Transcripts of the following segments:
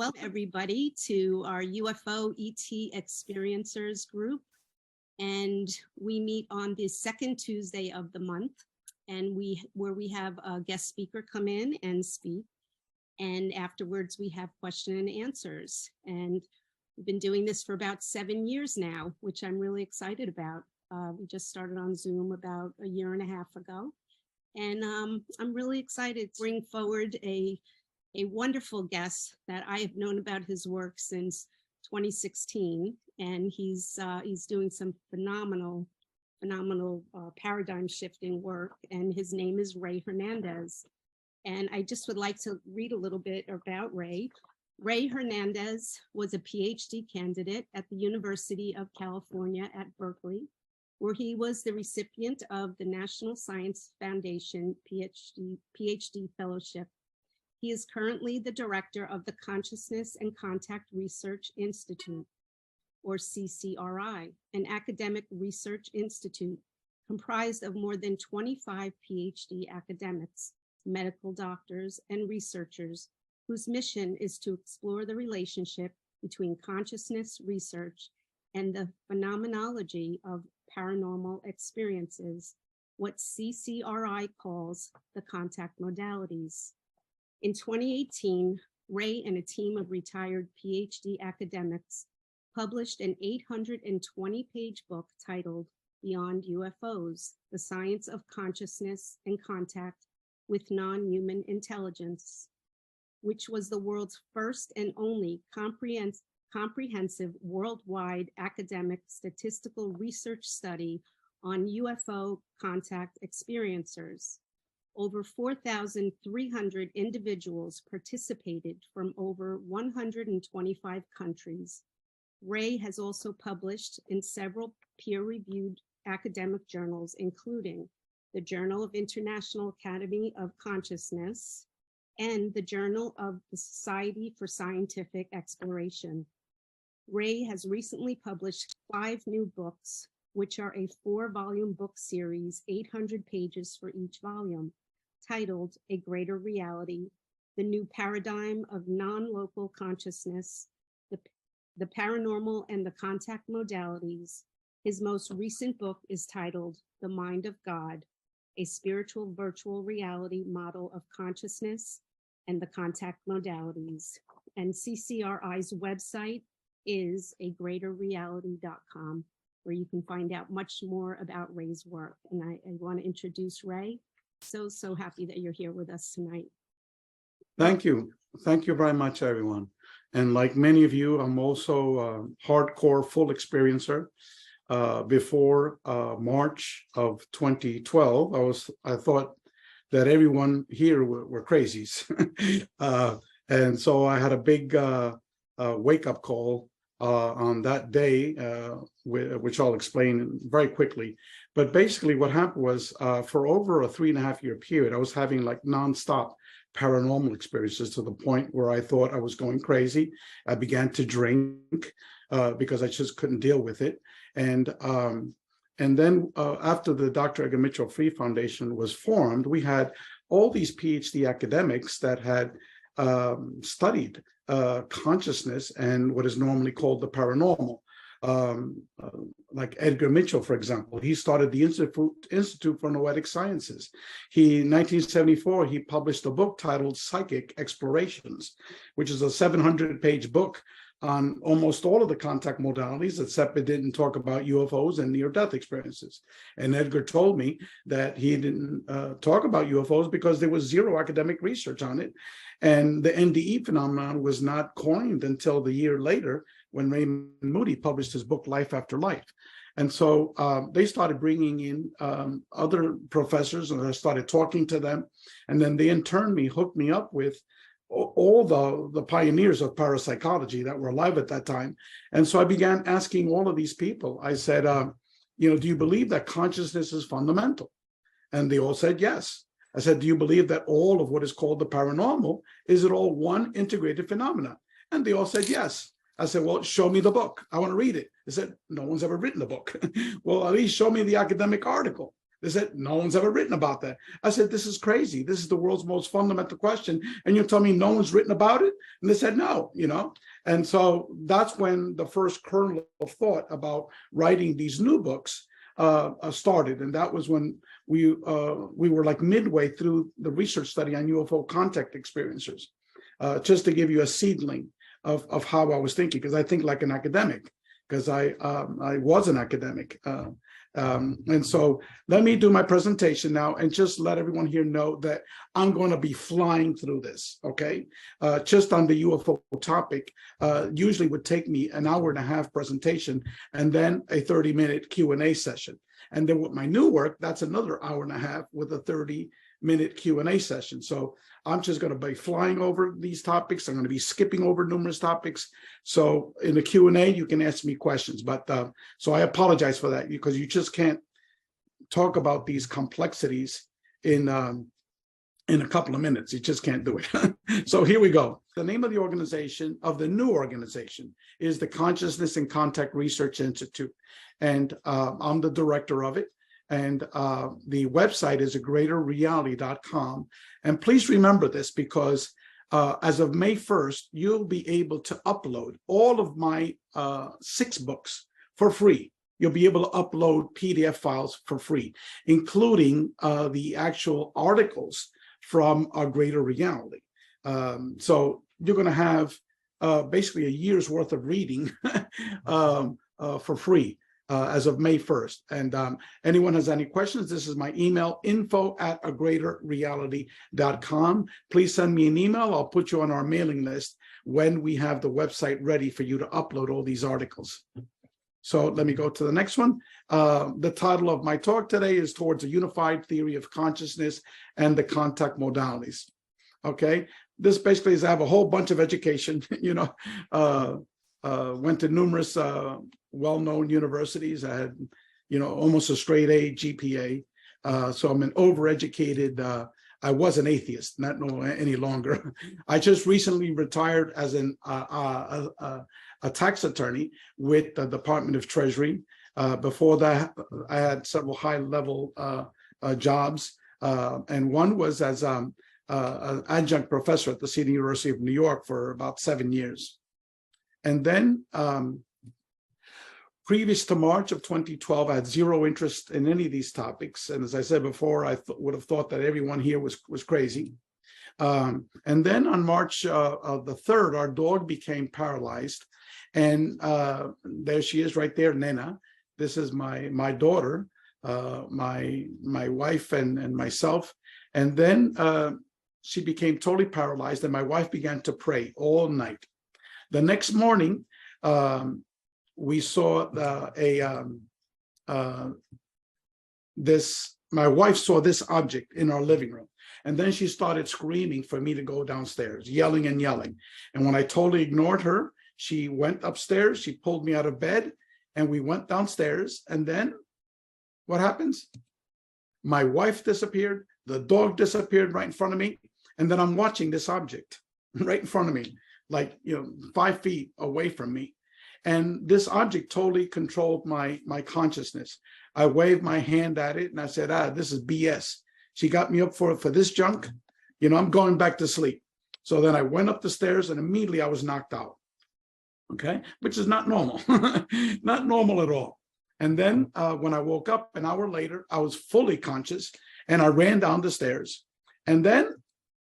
welcome everybody to our UFO ET Experiencers group. And we meet on the second Tuesday of the month, and where we have a guest speaker come in and speak. And afterwards we have question and answers. And we've been doing this for about 7 years now, which I'm really excited about. We just started on Zoom about a year and a half ago. And I'm really excited to bring forward a wonderful guest that I have known about his work since 2016. And he's doing some phenomenal paradigm shifting work. And his name is Rey Hernandez. And I just would like to read a little bit about Rey. Rey Hernandez was a PhD candidate at the University of California at Berkeley, where he was the recipient of the National Science Foundation Ph.D. Fellowship. He is currently the director of the Consciousness and Contact Research Institute, or CCRI, an academic research institute comprised of more than 25 PhD academics, medical doctors, and researchers whose mission is to explore the relationship between consciousness research and the phenomenology of paranormal experiences, what CCRI calls the Contact Modalities. In 2018, Rey and a team of retired PhD academics published an 820-page book titled Beyond UFOs, The Science of Consciousness and Contact with Non-Human Intelligence, which was the world's first and only comprehensive worldwide academic statistical research study on UFO contact experiencers. Over 4,300 individuals participated from over 125 countries. Rey has also published in several peer-reviewed academic journals, including the Journal of International Academy of Consciousness and the Journal of the Society for Scientific Exploration. Rey has recently published 5 new books, which are a 4-volume book series, 800 pages for each volume, titled A Greater Reality, The New Paradigm of Non-Local Consciousness, the Paranormal and the Contact Modalities. His most recent book is titled The Mind of God, A Spiritual Virtual Reality Model of Consciousness and the Contact Modalities. And CCRI's website is agreaterreality.com, where you can find out much more about Rey's work. And I want to introduce Rey. So happy that you're here with us tonight. Thank you. Thank you very much, everyone. And like many of you, I'm also a hardcore full experiencer. Before March of 2012, I thought that everyone here were crazies. And so I had a big wake-up call on that day, which I'll explain very quickly. But basically what happened was for over a 3.5-year period, I was having like nonstop paranormal experiences to the point where I thought I was going crazy. I began to drink because I just couldn't deal with it. And then after the Dr. Edgar Mitchell Free Foundation was formed, we had all these PhD academics that had studied consciousness and what is normally called the paranormal. Like Edgar Mitchell, for example, he started the Institute for Noetic Sciences. In 1974, he published a book titled Psychic Explorations, which is a 700-page book on almost all of the contact modalities, except it didn't talk about UFOs and near-death experiences. And Edgar told me that he didn't talk about UFOs because there was zero academic research on it. And the NDE phenomenon was not coined until the year later when Raymond Moody published his book, Life After Life. And so they started bringing in other professors, and I started talking to them. And then they in turn hooked me up with all the pioneers of parapsychology that were alive at that time. And so I began asking all of these people, I said, do you believe that consciousness is fundamental? And they all said yes. I said, do you believe that all of what is called the paranormal, is it all one integrated phenomena? And they all said yes. I said, well, show me the book. I want to read it. They said, no one's ever written the book. Well, at least show me the academic article. They said, no one's ever written about that. I said, this is crazy. This is the world's most fundamental question. And you're telling me no one's written about it? And they said, no, And so that's when the first kernel of thought about writing these new books started. And that was when we were like midway through the research study on UFO contact experiencers, just to give you a seedling of how I was thinking, because I think like an academic, because I was an academic. And so let me do my presentation now and just let everyone here know that I'm going to be flying through this, okay? Just on the UFO topic, usually would take me an hour and a half presentation and then a 30-minute Q&A session. And then with my new work, that's another hour and a half with a 30-minute Q&A session. So I'm just going to be flying over these topics. I'm going to be skipping over numerous topics. So in the Q&A, you can ask me questions. But so I apologize for that, because you just can't talk about these complexities in a couple of minutes. You just can't do it. So here we go. The name of the organization, of the new organization, is the Consciousness and Contact Research Institute. And I'm the director of it. And the website is agreaterreality.com. And please remember this, because as of May 1st, you'll be able to upload all of my 6 books for free. You'll be able to upload PDF files for free, including the actual articles from A Greater Reality. So you're going to have basically a year's worth of reading for free. As of May 1st. And anyone has any questions, this is my email, info@agreaterreality.com. Please send me an email. I'll put you on our mailing list when we have the website ready for you to upload all these articles. So let me go to the next one. The title of my talk today is Towards a Unified Theory of Consciousness and the Contact Modalities. Okay, this basically is I have a whole bunch of education, went to numerous well-known universities. I had, almost a straight A GPA. So I'm an overeducated, I was an atheist, not any longer. I just recently retired as a tax attorney with the Department of Treasury. Before that, I had several high-level jobs, and one was as an adjunct professor at the City University of New York for about 7 years. And then previous to March of 2012, I had zero interest in any of these topics. And as I said before, I would have thought that everyone here was crazy. And then on March the 3rd, our dog became paralyzed. And there she is right there, Nena. This is my daughter, my wife and myself. And then she became totally paralyzed, and my wife began to pray all night. The next morning, we saw my wife saw this object in our living room. And then she started screaming for me to go downstairs, yelling and yelling. And when I totally ignored her, she went upstairs, she pulled me out of bed, and we went downstairs. And then what happens? My wife disappeared, the dog disappeared right in front of me. And then I'm watching this object right in front of me, like 5 feet away from me. And this object totally controlled my consciousness. I waved my hand at it and I said, this is BS. She got me up for this junk. I'm going back to sleep. So then I went up the stairs and immediately I was knocked out. Okay, which is not normal, not normal at all. And then when I woke up an hour later, I was fully conscious and I ran down the stairs. And then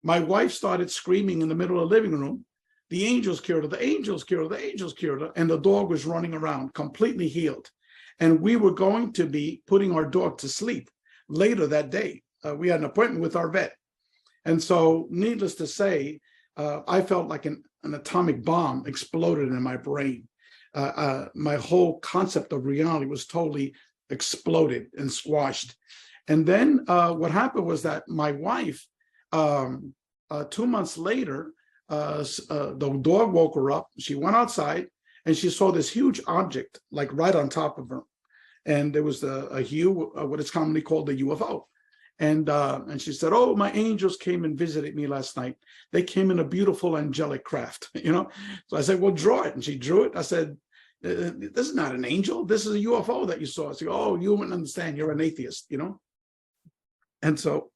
my wife started screaming in the middle of the living room, the angels cured her, the angels cured her, the angels cured her. And the dog was running around completely healed. And we were going to be putting our dog to sleep later that day. We had an appointment with our vet. And so needless to say, I felt like an atomic bomb exploded in my brain. My whole concept of reality was totally exploded and squashed. And then what happened was that my wife, 2 months later, the dog woke her up. She went outside and she saw this huge object like right on top of her. And there was what is commonly called the UFO. And she said, oh, my angels came and visited me last night. They came in a beautiful angelic craft, So I said, well, draw it. And she drew it. I said, this is not an angel. This is a UFO that you saw. She said, oh, you wouldn't understand. You're an atheist, And so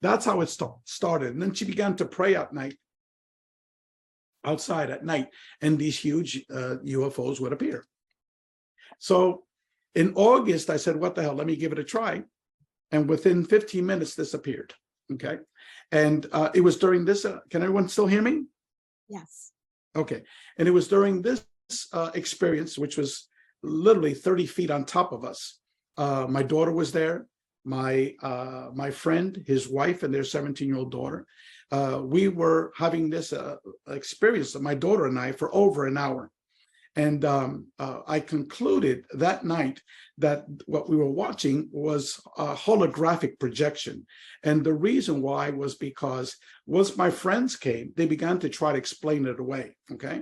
that's how it started. And then she began to pray at night, outside at night, and these huge UFOs would appear. So in August, I said, what the hell, let me give it a try. And within 15 minutes, this appeared. Okay. And it was during this, can everyone still hear me? Yes. Okay. And it was during this experience, which was literally 30 feet on top of us. My daughter was there, my friend, his wife, and their 17-year-old daughter. We were having this experience, my daughter and I, for over an hour. And I concluded that night that what we were watching was a holographic projection. And the reason why was because once my friends came, they began to try to explain it away, okay?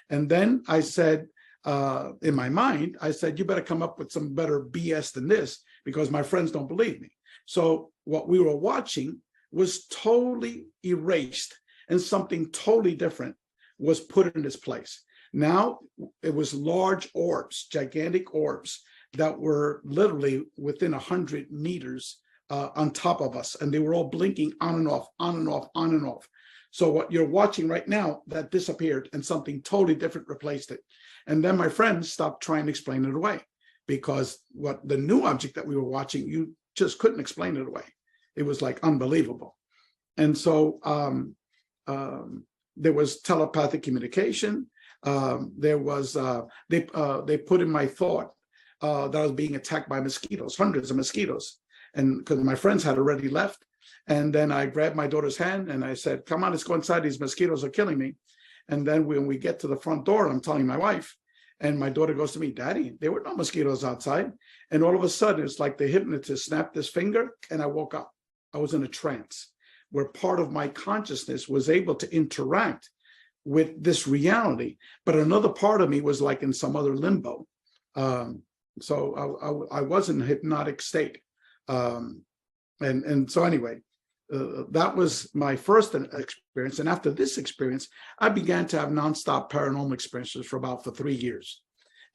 And then I said, in my mind, I said, you better come up with some better BS than this, because my friends don't believe me. So what we were watching was totally erased, and something totally different was put in its place. Now it was large orbs, gigantic orbs that were literally within 100 meters on top of us, and they were all blinking on and off, on and off, on and off. So what you're watching right now, that disappeared and something totally different replaced it. And then my friends stopped trying to explain it away, because what the new object that we were watching, you just couldn't explain it away. It was like unbelievable. And so there was telepathic communication. There was, they put in my thought that I was being attacked by mosquitoes, hundreds of mosquitoes. And because my friends had already left. And then I grabbed my daughter's hand and I said, come on, let's go inside. These mosquitoes are killing me. And then when we get to the front door, I'm telling my wife, and my daughter goes to me, Daddy, there were no mosquitoes outside. And all of a sudden, it's like the hypnotist snapped his finger and I woke up. I was in a trance where part of my consciousness was able to interact with this reality, but another part of me was like in some other limbo. So I was in a hypnotic state. And so anyway, that was my first experience. And after this experience, I began to have nonstop paranormal experiences for 3 years.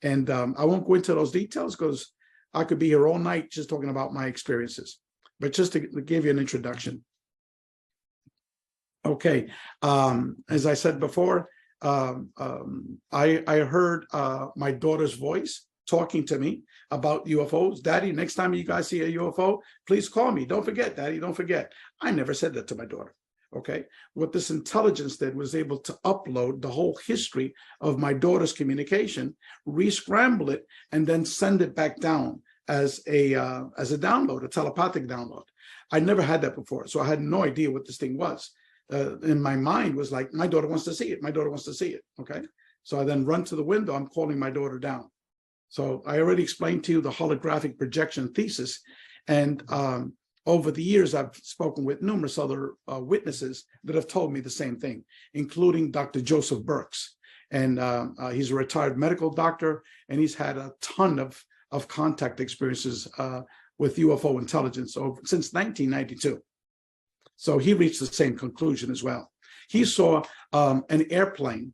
And I won't go into those details because I could be here all night just talking about my experiences. But just to give you an introduction. Okay, as I said before, I heard my daughter's voice talking to me about UFOs. Daddy, next time you guys see a UFO, please call me. Don't forget, Daddy, don't forget. I never said that to my daughter, okay? What this intelligence did was able to upload the whole history of my daughter's communication, re-scramble it, and then send it back down as a download, a telepathic download. I never had that before, so I had no idea what this thing was. In my mind was like, my daughter wants to see it. My daughter wants to see it, okay? So I then run to the window. I'm calling my daughter down. So I already explained to you the holographic projection thesis. And over the years, I've spoken with numerous other witnesses that have told me the same thing, including Dr. Joseph Burks. And he's a retired medical doctor, and he's had a ton of contact experiences with UFO intelligence since 1992. So he reached the same conclusion as well. He saw an airplane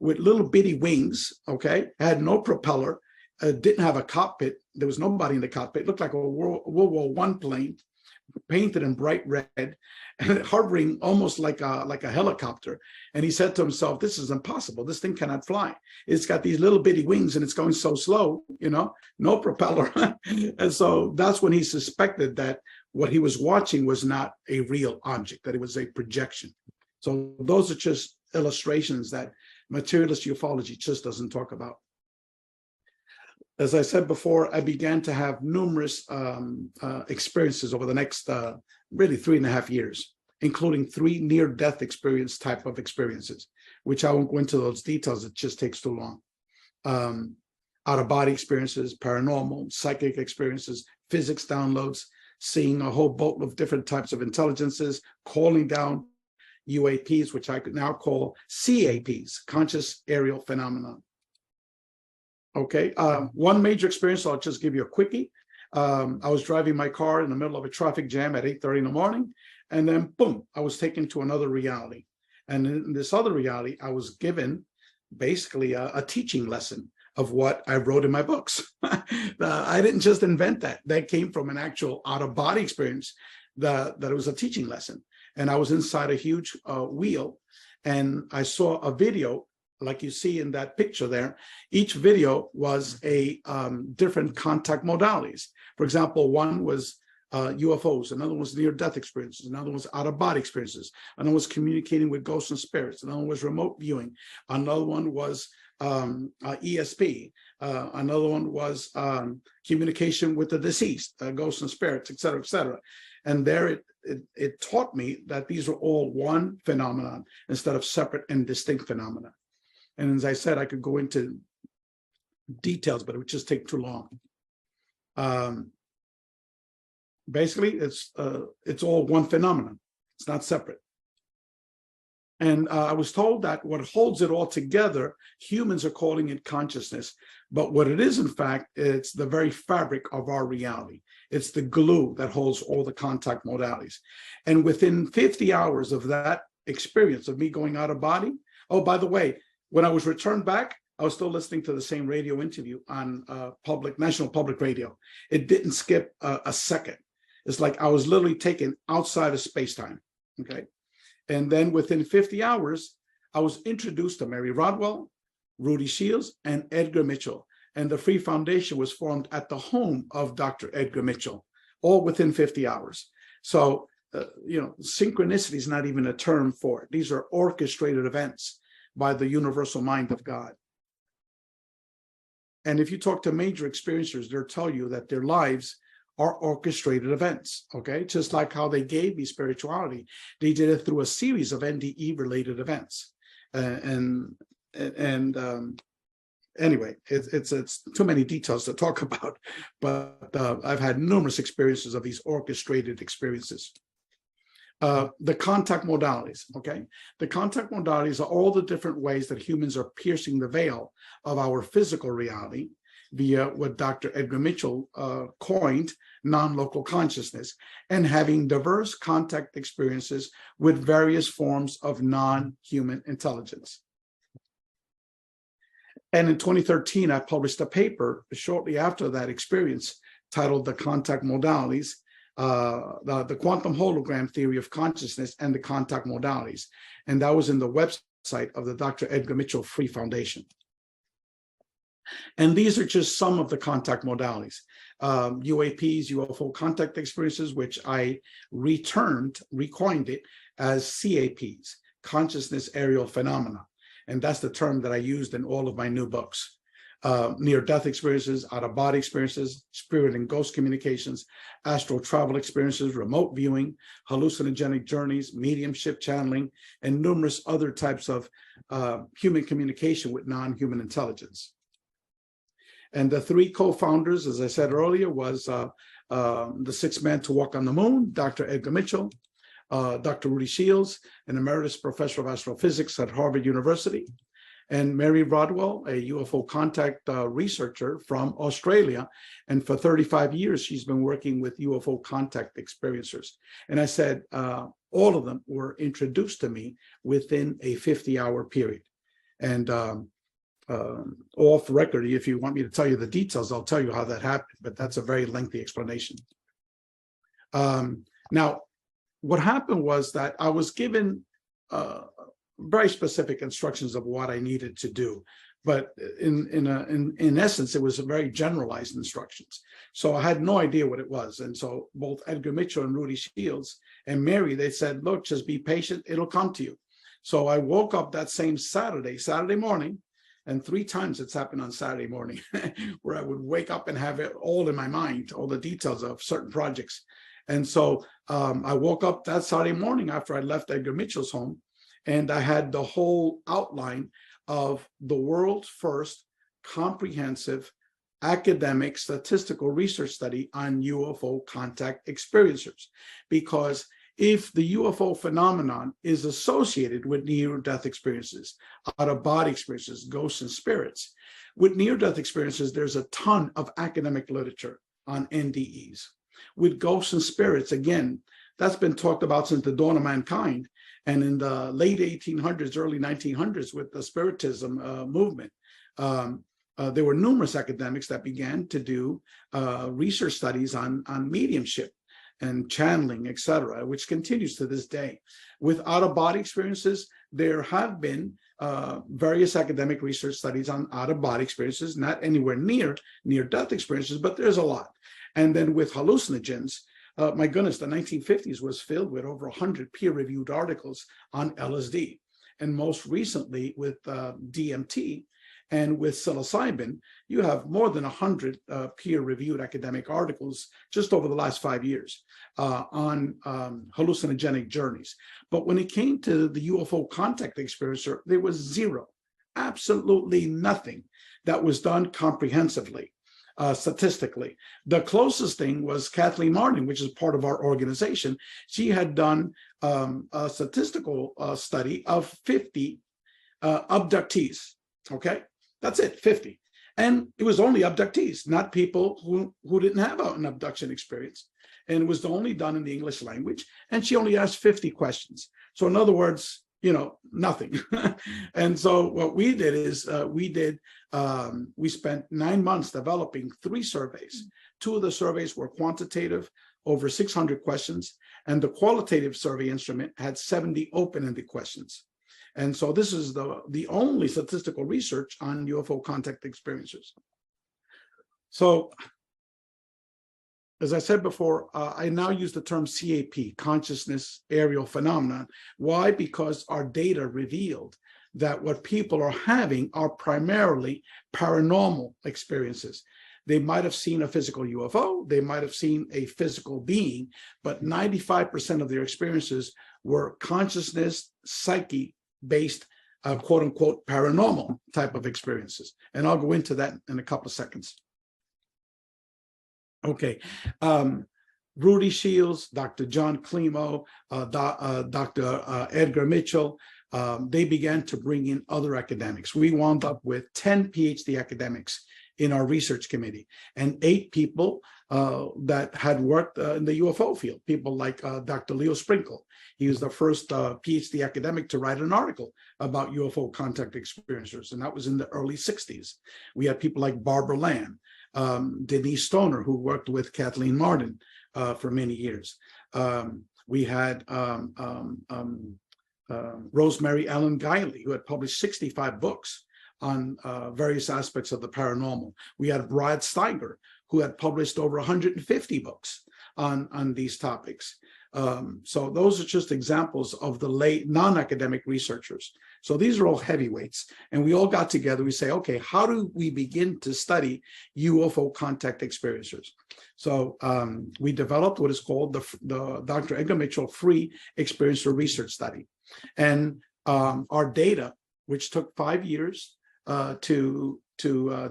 with little bitty wings, okay, had no propeller, didn't have a cockpit. There was nobody in the cockpit. It looked like a World War I plane, painted in bright red, and hovering almost like a helicopter. And he said to himself, this is impossible. This thing cannot fly. It's got these little bitty wings and it's going so slow, you know, no propeller. And so that's when he suspected that what he was watching was not a real object, that it was a projection. So those are just illustrations that materialist ufology just doesn't talk about. As I said before, I began to have numerous experiences over the next really 3.5 years, including 3 near-death experience type of experiences, which I won't go into those details. It just takes too long. Out-of-body experiences, paranormal, psychic experiences, physics downloads, seeing a whole boat of different types of intelligences, calling down UAPs, which I could now call CAPs, conscious aerial phenomenon. Okay, one major experience, I'll just give you a quickie. I was driving my car in the middle of a traffic jam at 8:30 in the morning, and then boom, I was taken to another reality. And in this other reality, I was given basically a teaching lesson of what I wrote in my books. I didn't just invent that. That came from an actual out-of-body experience that it was a teaching lesson. And I was inside a huge wheel, and I saw a video like you see in that picture there. Each video was a different contact modalities. For example, one was UFOs, another one was near-death experiences, another one was out-of-body experiences, another one was communicating with ghosts and spirits, another one was remote viewing, another one was ESP, another one was communication with the deceased, ghosts and spirits, et cetera, et cetera. And there it taught me that these are all one phenomenon instead of separate and distinct phenomena. And as I said, I could go into details, but it would just take too long. Basically, it's all one phenomenon. It's not separate. And I was told that what holds it all together, humans are calling it consciousness, but what it is, in fact, it's the very fabric of our reality. It's the glue that holds all the contact modalities. And within 50 hours of that experience of me going out of body, oh, by the way, when I was returned back, I was still listening to the same radio interview on National Public Radio. It didn't skip a second. It's like I was literally taken outside of space-time, okay? And then within 50 hours, I was introduced to Mary Rodwell, Rudy Shields, and Edgar Mitchell. And the Free Foundation was formed at the home of Dr. Edgar Mitchell, all within 50 hours. So, synchronicity is not even a term for it. These are orchestrated events by the universal mind of God. And if you talk to major experiencers, they'll tell you that their lives are orchestrated events, okay? Just like how they gave me spirituality. They did it through a series of NDE-related events. Anyway, it's too many details to talk about, but I've had numerous experiences of these orchestrated experiences. The contact modalities, okay? The contact modalities are all the different ways that humans are piercing the veil of our physical reality via what Dr. Edgar Mitchell coined non-local consciousness, and having diverse contact experiences with various forms of non-human intelligence. And in 2013, I published a paper shortly after that experience titled The Contact Modalities, the Quantum Hologram Theory of Consciousness and the Contact Modalities. And that was in the website of the Dr. Edgar Mitchell Free Foundation. And these are just some of the contact modalities. UAPs, UFO contact experiences, which I recoined it as CAPs, Consciousness Aerial Phenomena. And that's the term that I used in all of my new books. Near-death experiences, out-of-body experiences, spirit and ghost communications, astral travel experiences, remote viewing, hallucinogenic journeys, mediumship channeling, and numerous other types of human communication with non-human intelligence. And the three co-founders, as I said earlier, was the sixth man to walk on the moon, Dr. Edgar Mitchell, Dr. Rudy Shields, an emeritus professor of astrophysics at Harvard University, and Mary Rodwell, a UFO contact researcher from Australia. And for 35 years, she's been working with UFO contact experiencers. And I said, all of them were introduced to me within a 50-hour period. And off record, if you want me to tell you the details, I'll tell you how that happened, but that's a very lengthy explanation. Now, what happened was that I was given very specific instructions of what I needed to do, but in essence, it was a very generalized instructions. So I had no idea what it was, and so both Edgar Mitchell and Rudy Shields and Mary, they said, "Look, just be patient; it'll come to you." So I woke up that same Saturday morning. And 3 times it's happened on Saturday morning where I would wake up and have it all in my mind, all the details of certain projects. And so I woke up that Saturday morning after I left Edgar Mitchell's home, and I had the whole outline of the world's first comprehensive academic statistical research study on UFO contact experiencers. Because if the UFO phenomenon is associated with near-death experiences, out-of-body experiences, ghosts and spirits, with near-death experiences, there's a ton of academic literature on NDEs. With ghosts and spirits, again, that's been talked about since the dawn of mankind. And in the late 1800s, early 1900s, with the Spiritism movement, there were numerous academics that began to do research studies on mediumship and channeling, etc., which continues to this day. With out-of-body experiences, there have been various academic research studies on out-of-body experiences, not anywhere near near-death experiences, but there's a lot. And then with hallucinogens, my goodness, the 1950s was filled with over 100 peer-reviewed articles on LSD. And most recently with DMT and with psilocybin, you have more than 100 peer-reviewed academic articles just over the last 5 years on hallucinogenic journeys. But when it came to the UFO contact experiencer, there was zero, absolutely nothing that was done comprehensively, statistically. The closest thing was Kathleen Martin, which is part of our organization. She had done a statistical study of 50 abductees, okay? That's it, 50. And it was only abductees, not people who didn't have an abduction experience. And it was only done in the English language. And she only asked 50 questions. So in other words, you know, nothing. And so what we did is we spent 9 months developing 3 surveys. 2 of the surveys were quantitative, over 600 questions, and the qualitative survey instrument had 70 open-ended questions. And so this is the only statistical research on UFO contact experiencers. So, as I said before, I now use the term CAP, consciousness aerial phenomenon. Why? Because our data revealed that what people are having are primarily paranormal experiences. They might have seen a physical UFO, they might have seen a physical being, but 95% of their experiences were consciousness, psyche-based, quote unquote, paranormal type of experiences. And I'll go into that in a couple of seconds. Okay. Rudy Shields, Dr. John Climo, Dr. Edgar Mitchell, they began to bring in other academics. We wound up with 10 PhD academics in our research committee and 8 people that had worked in the UFO field, people like Dr. Leo Sprinkle. He was the first PhD academic to write an article about UFO contact experiencers, and that was in the early 60s. We had people like Barbara Lamb, Denise Stoner, who worked with Kathleen Martin for many years. We had Rosemary Ellen Guiley, who had published 65 books on various aspects of the paranormal. We had Brad Steiger, who had published over 150 books on these topics. So those are just examples of the late non-academic researchers. So these are all heavyweights. And we all got together, we say, okay, how do we begin to study UFO contact experiencers? So we developed what is called the Dr. Edgar Mitchell Free Experiencer Research Study. And our data, which took 5 years to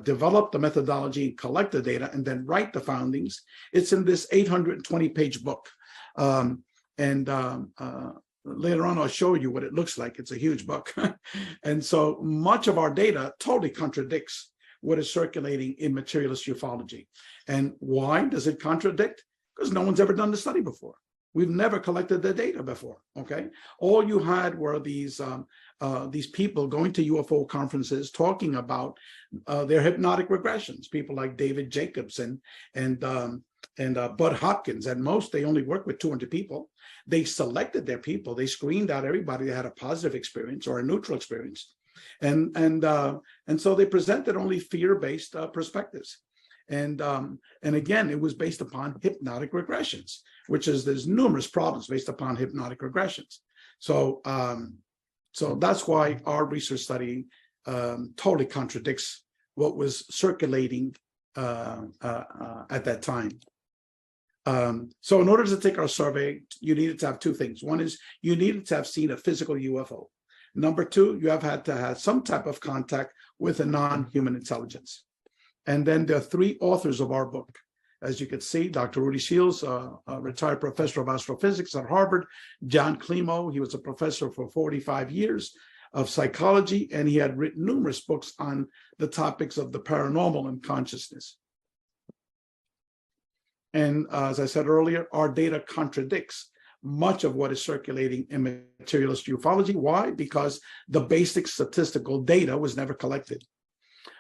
develop the methodology, collect the data, and then write the findings, it's in this 820-page book. Later on, I'll show you what it looks like. It's a huge book. And so much of our data totally contradicts what is circulating in materialist ufology. And why does it contradict? Because no one's ever done the study before. We've never collected the data before, okay? All you had were these people going to UFO conferences talking about their hypnotic regressions, people like David Jacobs and Bud Hopkins. At most, they only worked with 200 people. They selected their people. They screened out everybody that had a positive experience or a neutral experience. And so they presented only fear-based perspectives. And again, it was based upon hypnotic regressions, which is there's numerous problems based upon hypnotic regressions. So that's why our research study totally contradicts what was circulating at that time. So in order to take our survey, you needed to have 2 things. One is you needed to have seen a physical UFO. Number 2, you have had to have some type of contact with a non-human intelligence. And then there are 3 authors of our book. As you can see, Dr. Rudy Shields, a retired professor of astrophysics at Harvard. John Climo, he was a professor for 45 years of psychology, and he had written numerous books on the topics of the paranormal and consciousness. And as I said earlier, our data contradicts much of what is circulating in materialist ufology. Why? Because the basic statistical data was never collected.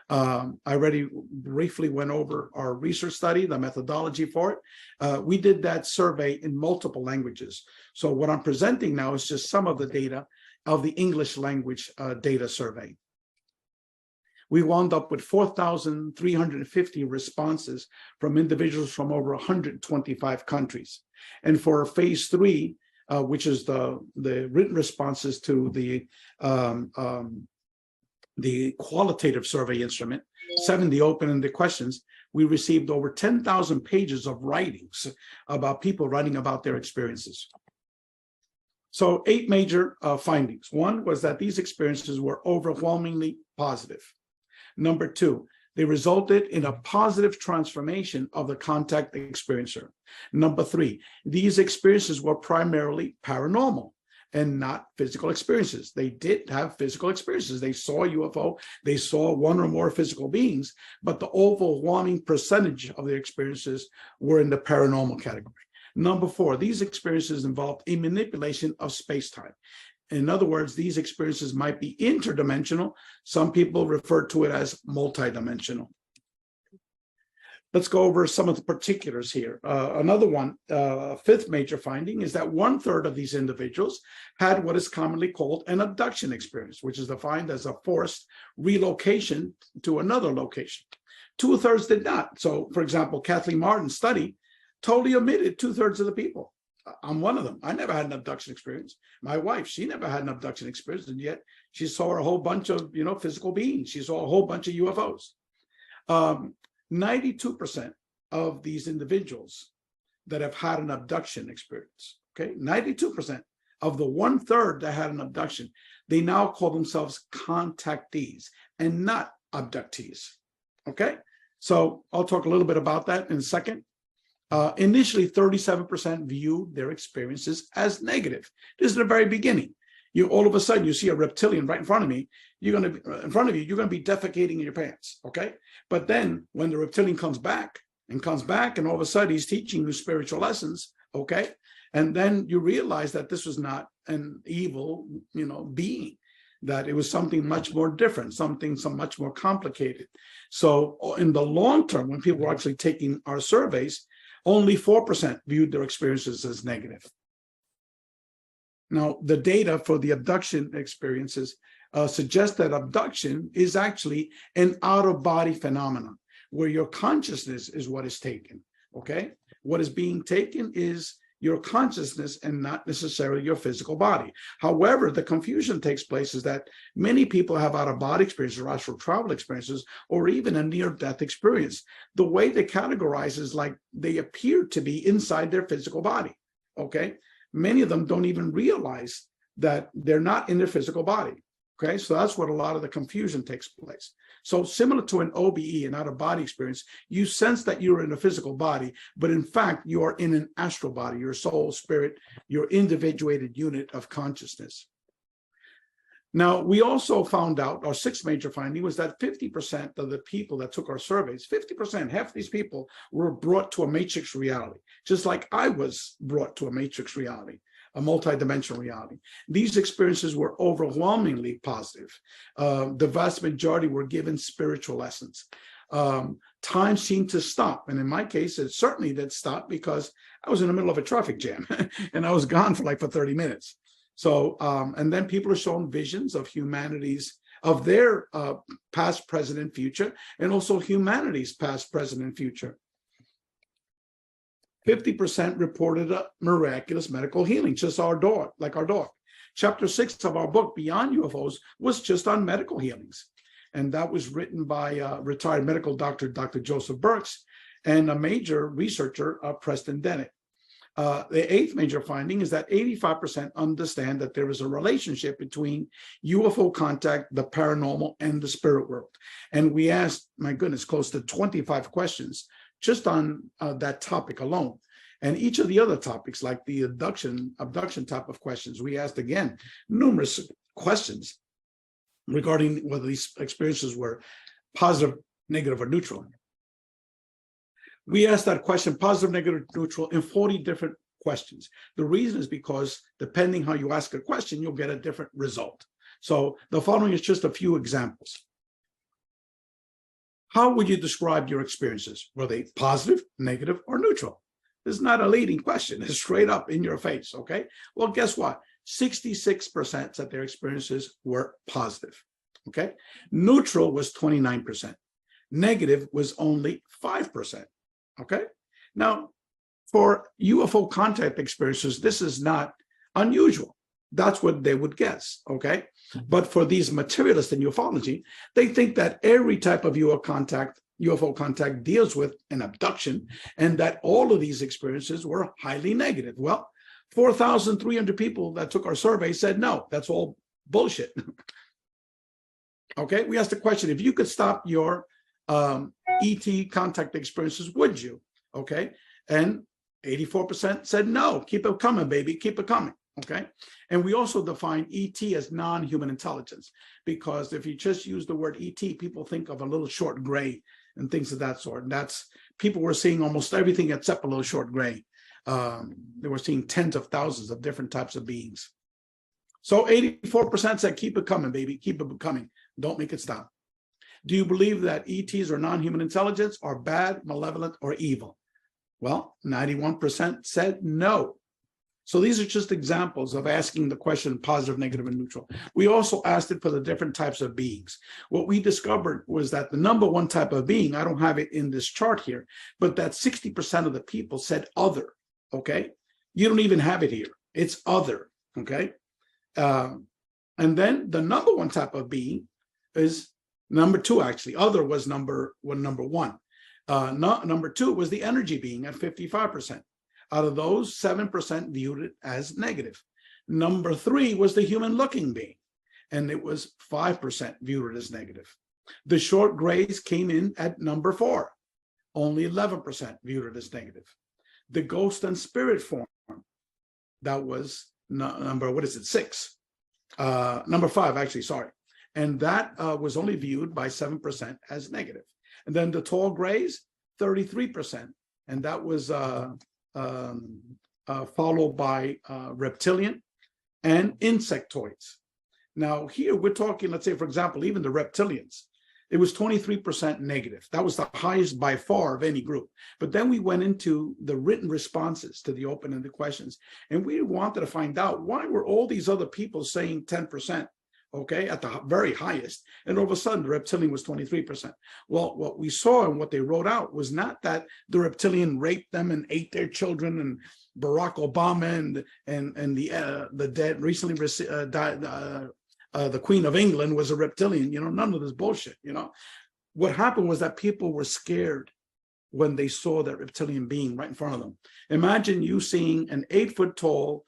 I already briefly went over our research study, the methodology for it. We did that survey in multiple languages. So what I'm presenting now is just some of the data of the English language data survey. We wound up with 4,350 responses from individuals from over 125 countries. And for phase 3, which is the written responses to the qualitative survey instrument, 70 open-ended questions, we received over 10,000 pages of writings about people writing about their experiences. So 8 major findings. One was that these experiences were overwhelmingly positive. Number 2, they resulted in a positive transformation of the contact experiencer. Number 3, these experiences were primarily paranormal and not physical experiences. They did have physical experiences. They saw UFO, they saw one or more physical beings, but the overwhelming percentage of their experiences were in the paranormal category. Number 4, these experiences involved a manipulation of space-time. In other words, these experiences might be interdimensional. Some people refer to it as multidimensional. Let's go over some of the particulars here. Another one, 5th major finding, is that 1/3 of these individuals had what is commonly called an abduction experience, which is defined as a forced relocation to another location. 2/3 did not. So, for example, Kathleen Martin's study totally omitted 2/3 of the people. I'm one of them. I never had an abduction experience. My wife, she never had an abduction experience, and yet she saw a whole bunch of, physical beings. She saw a whole bunch of UFOs. 92% of these individuals that have had an abduction experience, okay, 92% of the 1/3 that had an abduction, they now call themselves contactees and not abductees, okay? So I'll talk a little bit about that in a second. Initially, 37% viewed their experiences as negative. This is the very beginning. All of a sudden you see a reptilian right in front of me. You're going to be defecating in your pants, okay? But then when the reptilian comes back, and all of a sudden he's teaching you spiritual lessons, okay? And then you realize that this was not an evil, being, that it was something much more different, something much more complicated. So in the long term, when people were actually taking our surveys, only 4% viewed their experiences as negative. Now, the data for the abduction experiences suggest that abduction is actually an out-of-body phenomenon, where your consciousness is what is taken, okay? What is being taken is your consciousness and not necessarily your physical body. However, the confusion takes place is that many people have out-of-body experiences or astral travel experiences, or even a near-death experience. The way they categorize is like they appear to be inside their physical body, okay? Many of them don't even realize that they're not in their physical body, okay? So that's what a lot of the confusion takes place. So similar to an OBE, an out-of-body experience, you sense that you're in a physical body, but in fact, you are in an astral body, your soul, spirit, your individuated unit of consciousness. Now, we also found out, our 6th major finding was that 50% of the people that took our surveys, 50%, half of these people were brought to a matrix reality, just like I was brought to a matrix reality, a multidimensional reality. These experiences were overwhelmingly positive. The vast majority were given spiritual lessons. Time seemed to stop. And in my case, it certainly did stop because I was in the middle of a traffic jam and I was gone for 30 minutes. So, and then people are shown visions of humanity's, of their past, present, and future, and also humanity's past, present, and future. 50% reported a miraculous medical healing, just our dog, like our dog. Chapter 6 of our book, Beyond UFOs, was just on medical healings. And that was written by retired medical doctor, Dr. Joseph Burks, and a major researcher, Preston Dennett. The 8th major finding is that 85% understand that there is a relationship between UFO contact, the paranormal, and the spirit world. And we asked, my goodness, close to 25 questions just on that topic alone. And each of the other topics, like the abduction type of questions, we asked again numerous questions regarding whether these experiences were positive, negative, or neutral. We asked that question, positive, negative, neutral, in 40 different questions. The reason is because depending how you ask a question, you'll get a different result. So the following is just a few examples. How would you describe your experiences? Were they positive, negative, or neutral? This is not a leading question. It's straight up in your face, okay? Well, guess what? 66% said their experiences were positive, okay? Neutral was 29%. Negative was only 5%, okay? Now, for UFO contact experiences, this is not unusual. That's what they would guess, okay? But for these materialists in ufology, they think that every type of UFO contact deals with an abduction, and that all of these experiences were highly negative. Well, 4,300 people that took our survey said, no, that's all bullshit. Okay, we asked the question, if you could stop your ET contact experiences, would you? Okay, and 84% said no, keep it coming, baby, keep it coming. Okay, and we also define ET as non-human intelligence, because if you just use the word ET, people think of a little short gray and things of that sort. And that's, people were seeing almost everything except a little short gray. They were seeing tens of thousands of different types of beings. So 84% said, keep it coming, baby, keep it coming. Don't make it stop. Do you believe that ETs or non-human intelligence are bad, malevolent, or evil? Well, 91% said no. So these are just examples of asking the question positive, negative, and neutral. We also asked it for the different types of beings. What we discovered was that the number one type of being, I don't have it in this chart here, but that 60% of the people said other, okay? You don't even have it here. It's other, okay? And then the number one type of being is number two, actually. Other was number one. Number two was the energy being at 55%. Out of those, 7% viewed it as negative. Number three was the human looking being, and it was 5% viewed it as negative. The short grays came in at number 4. Only 11% viewed it as negative. The ghost and spirit form, that was number, 6? Number 5, actually, sorry. And that was only viewed by 7% as negative. And then the tall grays, 33%. And that was followed by reptilian and insectoids. Now here we're talking, let's say, for example, even the reptilians, it was 23% negative. That was the highest by far of any group. But then we went into the written responses to the open-ended questions, and we wanted to find out, why were all these other people saying 10%? Okay, at the very highest, and all of a sudden the reptilian was 23%. Well, what we saw and what they wrote out was not that the reptilian raped them and ate their children, and Barack Obama and the dead recently died, the Queen of England was a reptilian. You know, none of this bullshit. You know, what happened was that people were scared when they saw that reptilian being right in front of them. Imagine you seeing an 8-foot tall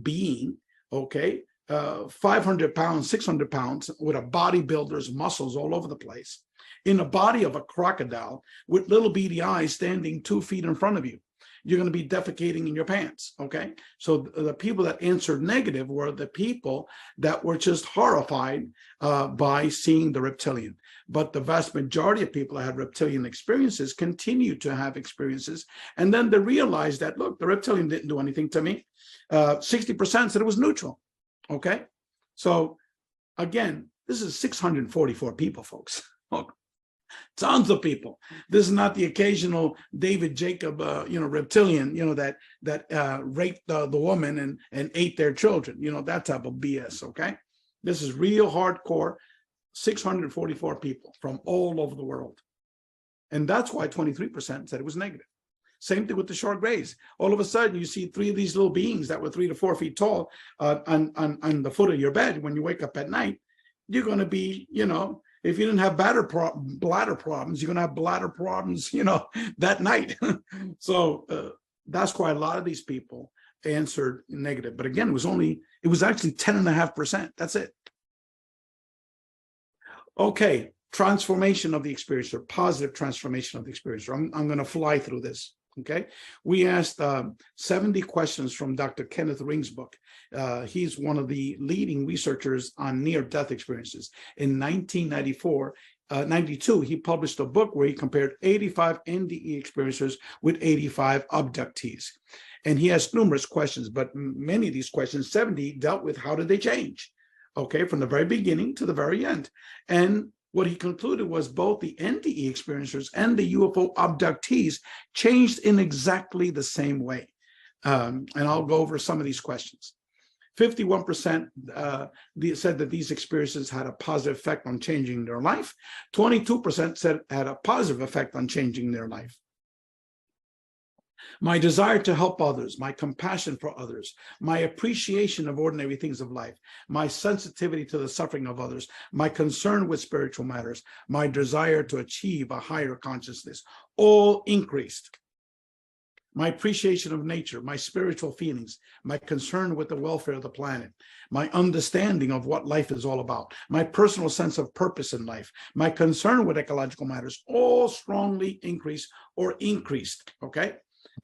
being, okay, 500 pounds, 600 pounds, with a bodybuilder's muscles all over the place, in the body of a crocodile with little beady eyes standing 2 feet in front of you. You're going to be defecating in your pants, okay? So the people that answered negative were the people that were just horrified by seeing the reptilian. But the vast majority of people that had reptilian experiences continue to have experiences. And then they realized that, look, the reptilian didn't do anything to me. 60% said it was neutral. Okay, so again, this is 644 people, folks. Tons of people. This is not the occasional David Jacob, reptilian, that raped the woman and ate their children. You know, that type of BS. Okay, this is real hardcore. 644 people from all over the world, and that's why 23% said it was negative. Same thing with the short grays. All of a sudden, you see 3 of these little beings that were 3 to 4 feet tall on the foot of your bed. When you wake up at night, you're going to be, if you didn't have bladder problems, you're going to have bladder problems, that night. So that's why a lot of these people answered negative. But again, it was actually 10.5%. That's it. Okay, transformation of the experiencer, positive transformation of the experiencer. I'm going to fly through this. Okay, we asked 70 questions from Dr. Kenneth Ring's book. He's one of the leading researchers on near-death experiences. In 1992, he published a book where he compared 85 NDE experiencers with 85 abductees. And he asked numerous questions, but many of these questions, 70, dealt with how did they change? Okay, from the very beginning to the very end. And what he concluded was both the NDE experiencers and the UFO abductees changed in exactly the same way. And I'll go over some of these questions. 51% said that these experiences had a positive effect on changing their life. 22% said had a positive effect on changing their life. My desire to help others, my compassion for others, my appreciation of ordinary things of life, my sensitivity to the suffering of others, my concern with spiritual matters, my desire to achieve a higher consciousness, all increased. My appreciation of nature, my spiritual feelings, my concern with the welfare of the planet, my understanding of what life is all about, my personal sense of purpose in life, my concern with ecological matters, all strongly increased or increased, okay?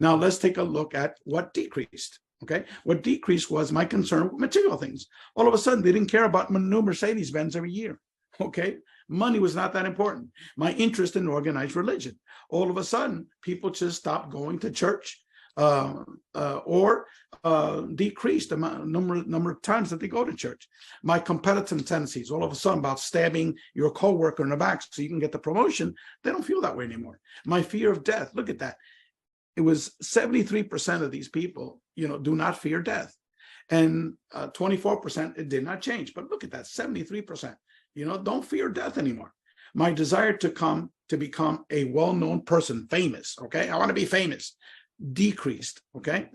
Now let's take a look at what decreased, okay? What decreased was my concern with material things. All of a sudden, they didn't care about new Mercedes-Benz every year, okay? Money was not that important. My interest in organized religion. All of a sudden, people just stopped going to church or decreased the number of times that they go to church. My competitive tendencies, all of a sudden, about stabbing your coworker in the back so you can get the promotion, they don't feel that way anymore. My fear of death, look at that. It was 73% of these people, do not fear death. And 24%, it did not change. But look at that, 73%. Don't fear death anymore. My desire to become a well-known person, famous, okay? I want to be famous, decreased, okay?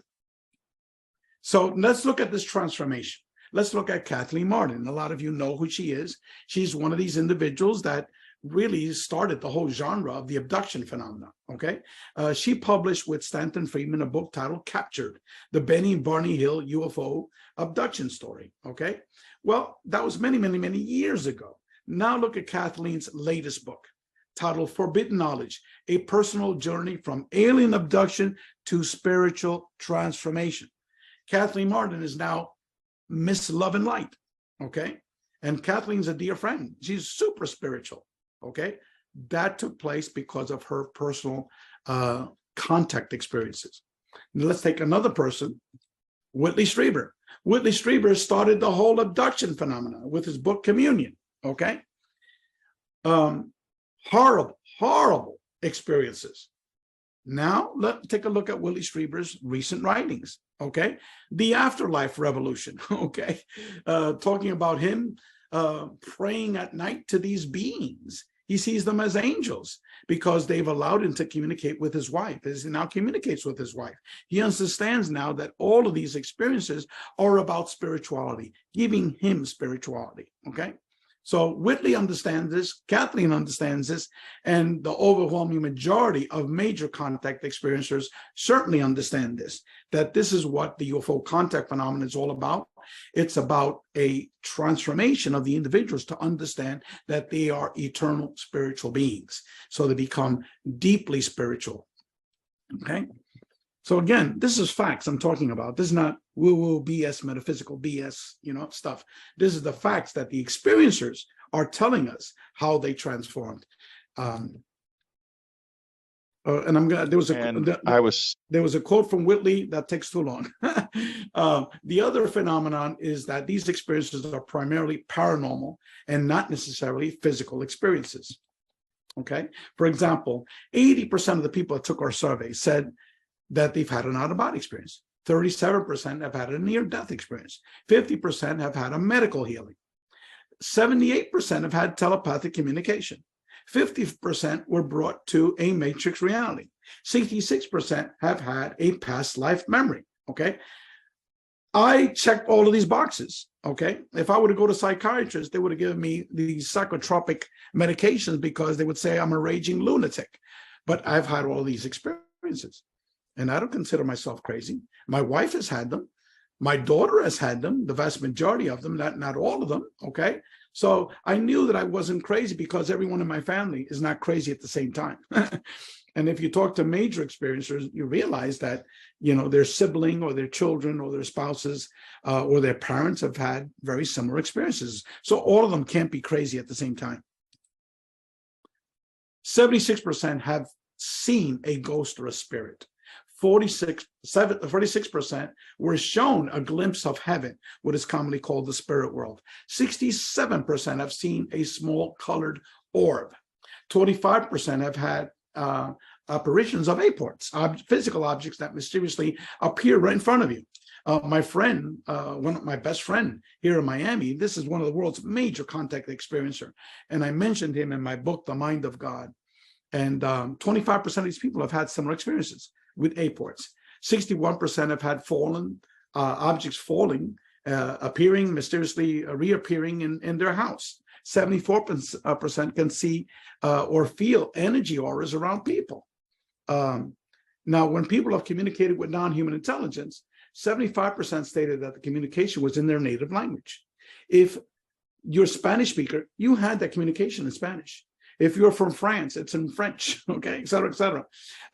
So let's look at this transformation. Let's look at Kathleen Martin. A lot of you know who she is. She's one of these individuals that really started the whole genre of the abduction phenomenon, okay? She published with Stanton Friedman a book titled Captured, the Benny Barney Hill UFO abduction story, okay? Well, that was many, many, many years ago. Now look at Kathleen's latest book titled Forbidden Knowledge, a personal journey from alien abduction to spiritual transformation. Kathleen Martin is now Miss Love and Light, okay? And Kathleen's a dear friend. She's super spiritual, okay? That took place because of her personal contact experiences. Now let's take another person, Whitley Strieber. Whitley Strieber started the whole abduction phenomenon with his book Communion, okay? Horrible, horrible experiences. Now, let's take a look at Whitley Strieber's recent writings, okay? The Afterlife Revolution, okay? Talking about him praying at night to these beings. He sees them as angels because they've allowed him to communicate with his wife, as he now communicates with his wife. He understands now that all of these experiences are about spirituality, giving him spirituality, okay? So Whitley understands this, Kathleen understands this, and the overwhelming majority of major contact experiencers certainly understand this, that this is what the UFO contact phenomenon is all about. It's about a transformation of the individuals to understand that they are eternal spiritual beings. So they become deeply spiritual, okay? So again, this is facts I'm talking about. This is not woo-woo BS, metaphysical BS, stuff. This is the facts that the experiencers are telling us how they transformed. And I'm gonna. There was a quote from Whitley that takes too long. The other phenomenon is that these experiences are primarily paranormal and not necessarily physical experiences. Okay. For example, 80% of the people that took our survey said that they've had an out-of-body experience. 37% have had a near-death experience. 50% have had a medical healing. 78% have had telepathic communication. 50% were brought to a matrix reality. 66% have had a past life memory, okay? I checked all of these boxes, okay? If I were to go to psychiatrists, they would have given me these psychotropic medications because they would say I'm a raging lunatic. But I've had all of these experiences. And I don't consider myself crazy. My wife has had them. My daughter has had them, the vast majority of them, not all of them, okay? So I knew that I wasn't crazy because everyone in my family is not crazy at the same time. And if you talk to major experiencers, you realize that, their sibling or their children or their spouses or their parents have had very similar experiences. So all of them can't be crazy at the same time. 76% have seen a ghost or a spirit. 46% were shown a glimpse of heaven, what is commonly called the spirit world. 67% have seen a small colored orb. 25% have had apparitions of aports, physical objects that mysteriously appear right in front of you. My friend, my best friend here in Miami, this is one of the world's major contact experiencer. And I mentioned him in my book, The Mind of God. And 25% of these people have had similar experiences with aports. 61% have had fallen objects falling, appearing, mysteriously reappearing in their house. 74% can see or feel energy auras around people. Now, when people have communicated with non-human intelligence, 75% stated that the communication was in their native language. If you're a Spanish speaker, you had that communication in Spanish. If you're from France, it's in French, okay, et cetera, et cetera.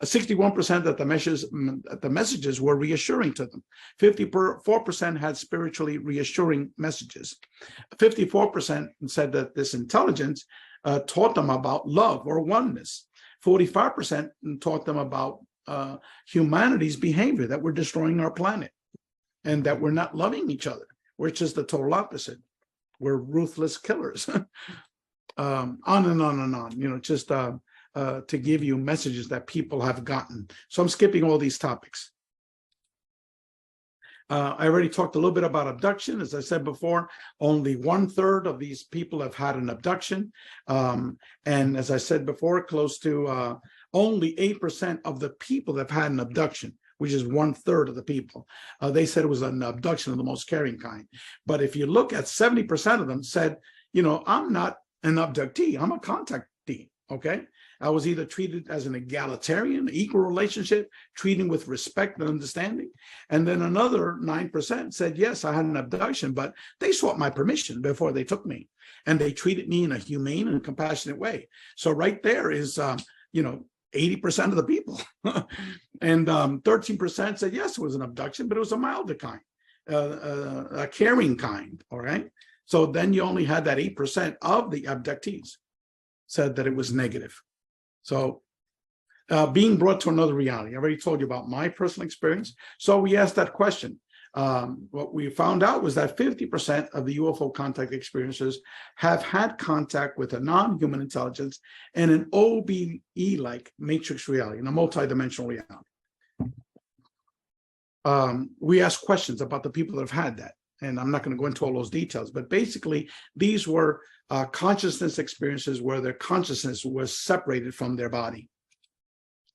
61% that the messages were reassuring to them. 54% had spiritually reassuring messages. 54% said that this intelligence taught them about love or oneness. 45% taught them about humanity's behavior, that we're destroying our planet and that we're not loving each other. We're just the total opposite. We're ruthless killers. On and on and on, just to give you messages that people have gotten. So I'm skipping all these topics. I already talked a little bit about abduction. As I said before, only 1/3 of these people have had an abduction. And as I said before, close to only 8% of the people that have had an abduction, which is 1/3 of the people. They said it was an abduction of the most caring kind. But if you look at 70% of them said, I'm not an abductee, I'm a contactee, okay? I was either treated as an egalitarian, equal relationship, treating with respect and understanding. And then another 9% said, yes, I had an abduction, but they sought my permission before they took me. And they treated me in a humane and compassionate way. So right there is, 80% of the people. And 13% said, yes, it was an abduction, but it was a milder kind, a caring kind, all right? So then you only had that 8% of the abductees said that it was negative. So being brought to another reality. I already told you about my personal experience. So we asked that question. What we found out was that 50% of the UFO contact experiencers have had contact with a non-human intelligence and an OBE-like matrix reality, in a multidimensional reality. We asked questions about the people that have had that. And I'm not going to go into all those details, but basically these were consciousness experiences where their consciousness was separated from their body,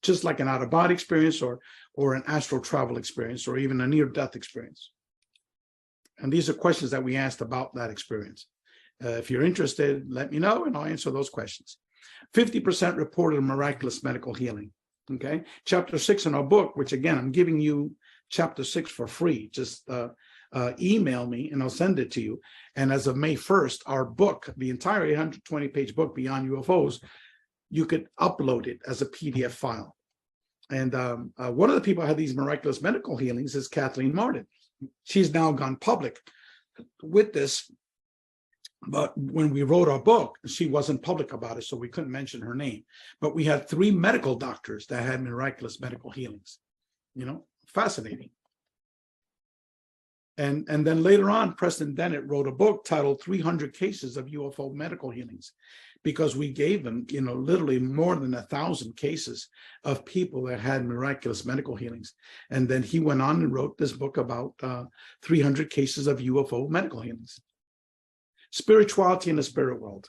just like an out-of-body experience or an astral travel experience or even a near-death experience. And these are questions that we asked about that experience. If you're interested, let me know and I'll answer those questions. 50% reported a miraculous medical healing. Okay, chapter 6 in our book, which again, I'm giving you chapter 6 for free. Just email me and I'll send it to you. And as of May 1st, our book, the entire 820-page book, Beyond UFOs, you could upload it as a PDF file. And one of the people who had these miraculous medical healings is Kathleen Martin. She's now gone public with this. But when we wrote our book, she wasn't public about it, so we couldn't mention her name. But we had 3 medical doctors that had miraculous medical healings. Fascinating. And then later on, Preston Dennett wrote a book titled 300 Cases of UFO Medical Healings, because we gave them, literally more than 1,000 cases of people that had miraculous medical healings. And then he went on and wrote this book about 300 cases of UFO medical healings. Spirituality in the spirit world.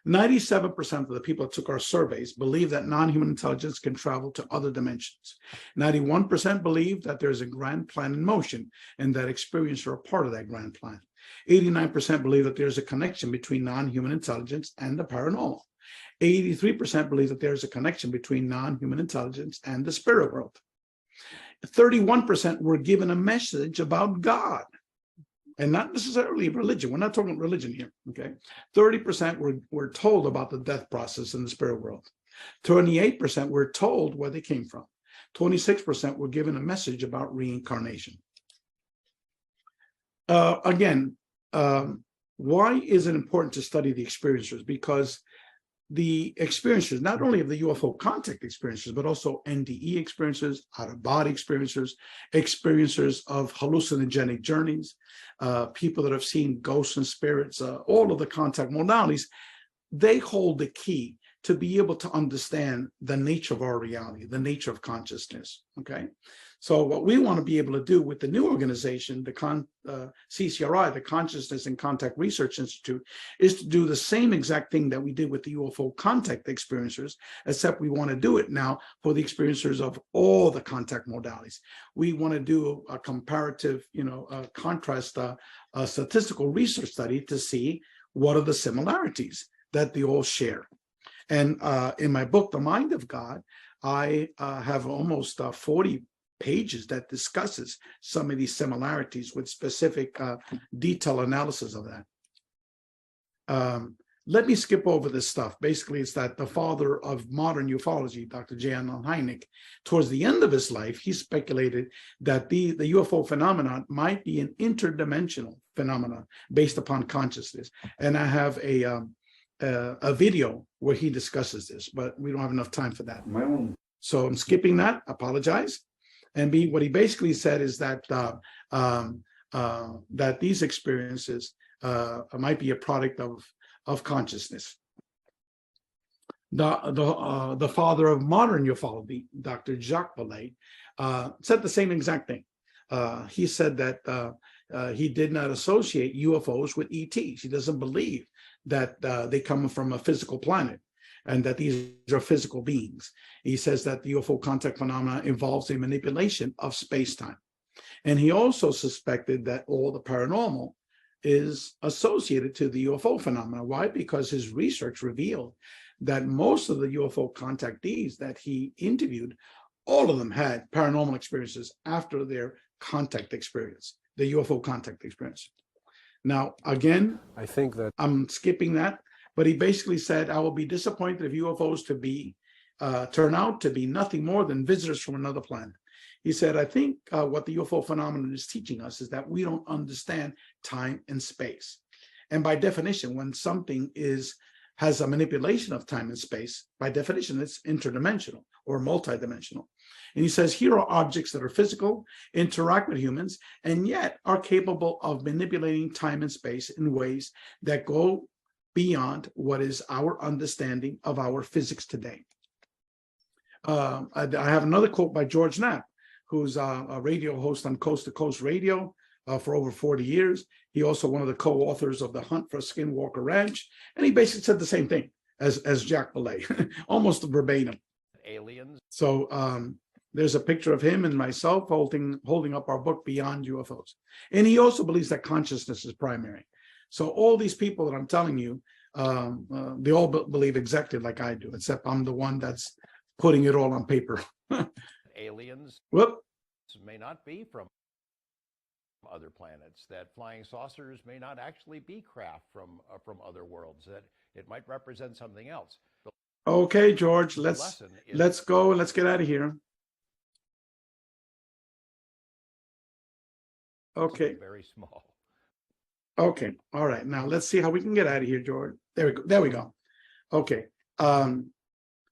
97% of the people that took our surveys believe that non-human intelligence can travel to other dimensions. 91% believe that there's a grand plan in motion and that experiencers are a part of that grand plan. 89% believe that there's a connection between non-human intelligence and the paranormal. 83% believe that there's a connection between non-human intelligence and the spirit world. 31% were given a message about God. And not necessarily religion. We're not talking religion here, okay? 30% were told about the death process in the spirit world. 28% were told where they came from. 26% were given a message about reincarnation. Again, why is it important to study the experiencers? Because the experiencers, not only of the UFO contact experiencers, but also NDE experiencers, out-of-body experiencers, experiencers of hallucinogenic journeys, people that have seen ghosts and spirits, all of the contact modalities, they hold the key to be able to understand the nature of our reality, the nature of consciousness, okay? So what we want to be able to do with the new organization, the CCRI, the Consciousness and Contact Research Institute, is to do the same exact thing that we did with the UFO contact experiencers, except we want to do it now for the experiencers of all the contact modalities. We want to do a comparative, contrast, a statistical research study to see what are the similarities that they all share. And in my book, The Mind of God, I have almost 40 pages that discusses some of these similarities with specific detailed analysis of that. Let me skip over this stuff. Basically, it's that the father of modern ufology, Dr. J. Allen Hynek, towards the end of his life, he speculated that the UFO phenomenon might be an interdimensional phenomenon based upon consciousness. And I have a video where he discusses this, but we don't have enough time for that. So I'm skipping that. Apologize. And what he basically said is that that these experiences might be a product of consciousness. The father of modern ufology, Dr. Jacques Vallée, said the same exact thing. He said that he did not associate UFOs with ETs. He doesn't believe that they come from a physical planet and that these are physical beings. He says that the UFO contact phenomena involves a manipulation of space-time. And he also suspected that all the paranormal is associated to the UFO phenomena. Why? Because his research revealed that most of the UFO contactees that he interviewed, all of them had paranormal experiences after their contact experience, the UFO contact experience. Now, again, I think that I'm skipping that, but he basically said, I will be disappointed if UFOs turn out to be nothing more than visitors from another planet. He said, I think what the UFO phenomenon is teaching us is that we don't understand time and space. And by definition, when something has a manipulation of time and space, by definition, it's interdimensional or multidimensional. And he says, here are objects that are physical, interact with humans, and yet are capable of manipulating time and space in ways that go beyond what is our understanding of our physics today. I have another quote by George Knapp, who's a radio host on Coast to Coast Radio for over 40 years. He also one of the co-authors of The Hunt for Skinwalker Ranch. And he basically said the same thing as Jacques Vallée, almost verbatim. Aliens. So there's a picture of him and myself holding up our book, Beyond UFOs. And he also believes that consciousness is primary. So all these people that I'm telling you, they all believe exactly like I do, except I'm the one that's putting it all on paper. Aliens may not be from other planets, that flying saucers may not actually be craft from other worlds, that it might represent something else. Okay, George, let's go and let's get out of here. Okay. Very small. Okay. All right. Now let's see how we can get out of here, George. There we go. There we go. Okay.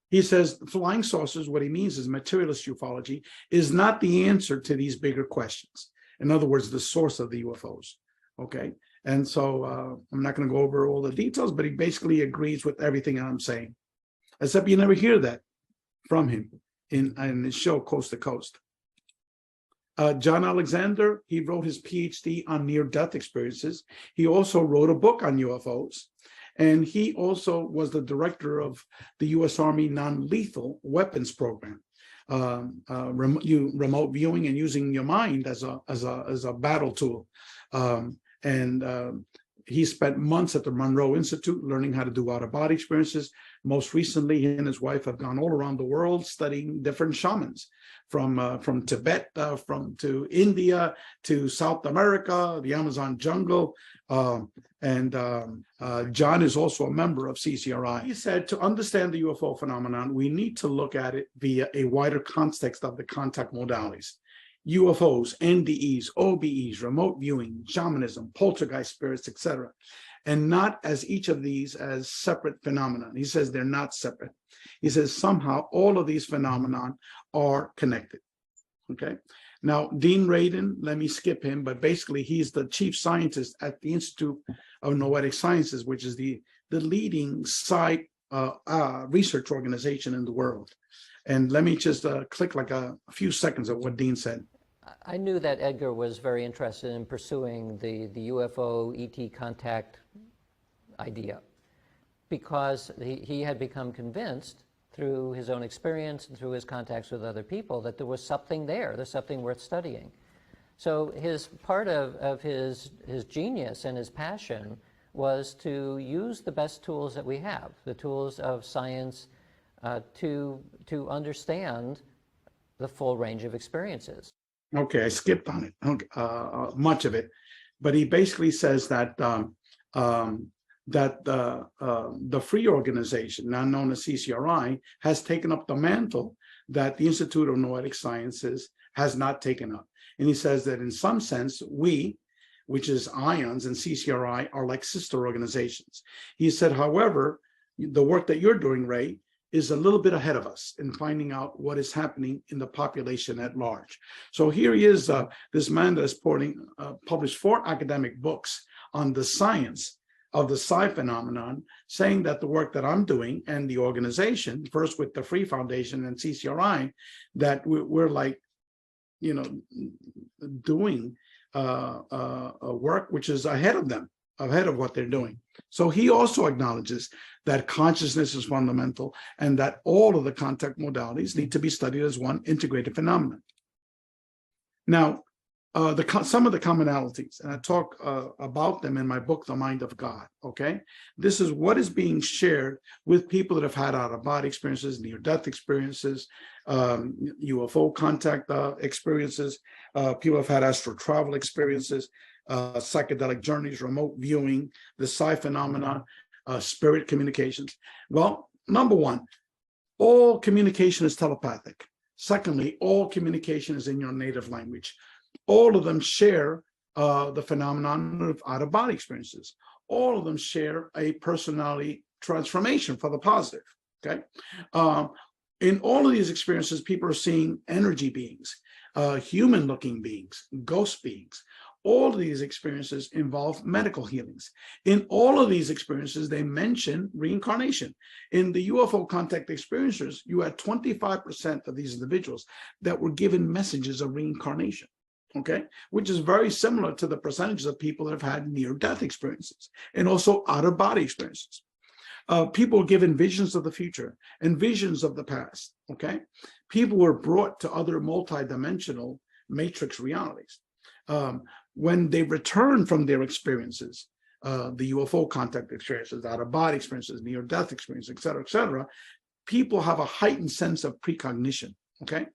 He says flying saucers, what he means is materialist ufology is not the answer to these bigger questions. In other words, the source of the UFOs. Okay. And so I'm not going to go over all the details, but he basically agrees with everything I'm saying, except you never hear that from him in his show, Coast to Coast. John Alexander, he wrote his PhD on near-death experiences. He also wrote a book on UFOs. And he also was the director of the U.S. Army non-lethal weapons program, remote viewing and using your mind as a battle tool. He spent months at the Monroe Institute learning how to do out-of-body experiences. Most recently, he and his wife have gone all around the world studying different shamans, from Tibet, to India, to South America, the Amazon jungle. John is also a member of CCRI. He said, to understand the UFO phenomenon, we need to look at it via a wider context of the contact modalities. UFOs, NDEs, OBEs, remote viewing, shamanism, poltergeist spirits, etc., and not as each of these as separate phenomena. He says they're not separate. He says somehow all of these phenomena are connected. Okay. Now, Dean Radin, let me skip him, but basically he's the chief scientist at the Institute of Noetic Sciences, which is the the leading psych research organization in the world. And let me just click like a few seconds of what Dean said. I knew that Edgar was very interested in pursuing the UFO ET contact idea, because he had become convinced through his own experience and through his contacts with other people that there was something there, there's something worth studying. So part of his genius and his passion was to use the best tools that we have, the tools of science, to understand the full range of experiences. Okay, I skipped on it, much of it, but he basically says that the free organization, now known as CCRI, has taken up the mantle that the Institute of Noetic Sciences has not taken up. And he says that in some sense, we, which is IONS and CCRI, are like sister organizations. He said, however, the work that you're doing, Ray, is a little bit ahead of us in finding out what is happening in the population at large. So here he is, this man that has published 4 academic books on the science of the psi phenomenon, saying that the work that I'm doing and the organization, first with the Free Foundation and CCRI, that we're like, you know, doing a work which is ahead of them, ahead of what they're doing. So he also acknowledges that consciousness is fundamental and that all of the contact modalities need to be studied as one integrated phenomenon. Now, some of the commonalities, and I talk about them in my book, The Mind of God, okay? This is what is being shared with people that have had out-of-body experiences, near-death experiences, UFO contact experiences, people have had astral travel experiences, psychedelic journeys, remote viewing, the psi phenomenon, spirit communications. Well, number one, all communication is telepathic. Secondly, all communication is in your native language. All of them share the phenomenon of out-of-body experiences. All of them share a personality transformation for the positive, okay? In all of these experiences, people are seeing energy beings, human-looking beings, ghost beings. All of these experiences involve medical healings. In all of these experiences, they mention reincarnation. In the UFO contact experiencers, you had 25% of these individuals that were given messages of reincarnation, okay? Which is very similar to the percentages of people that have had near-death experiences and also out-of-body experiences. People were given visions of the future and visions of the past, okay? People were brought to other multidimensional matrix realities. When they return from their experiences, the UFO contact experiences, out-of-body experiences, near-death experiences, et cetera, people have a heightened sense of precognition, okay?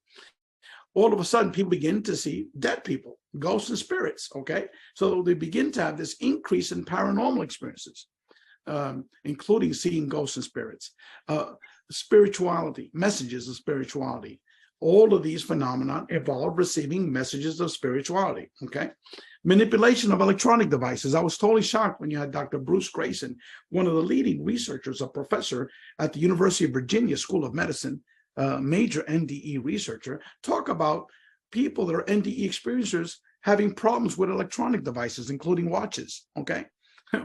All of a sudden, people begin to see dead people, ghosts and spirits, okay? So they begin to have this increase in paranormal experiences, including seeing ghosts and spirits, spirituality, messages of spirituality. All of these phenomena involve receiving messages of spirituality, okay? Manipulation of electronic devices. I was totally shocked when you had Dr. Bruce Grayson, one of the leading researchers, a professor at the University of Virginia School of Medicine, major NDE researcher, talk about people that are NDE experiencers having problems with electronic devices, including watches, okay?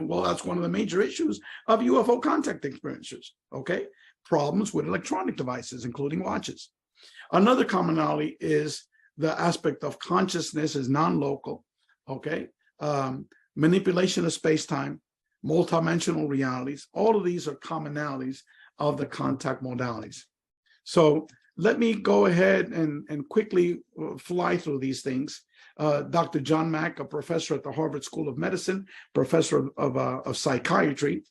Well, that's one of the major issues of UFO contact experiencers, okay? Problems with electronic devices, including watches. Another commonality is the aspect of consciousness is non-local, okay? Manipulation of space-time, multidimensional realities. All of these are commonalities of the contact modalities. So let me go ahead and quickly fly through these things. Dr. John Mack, a professor at the Harvard School of Medicine, professor of psychiatry,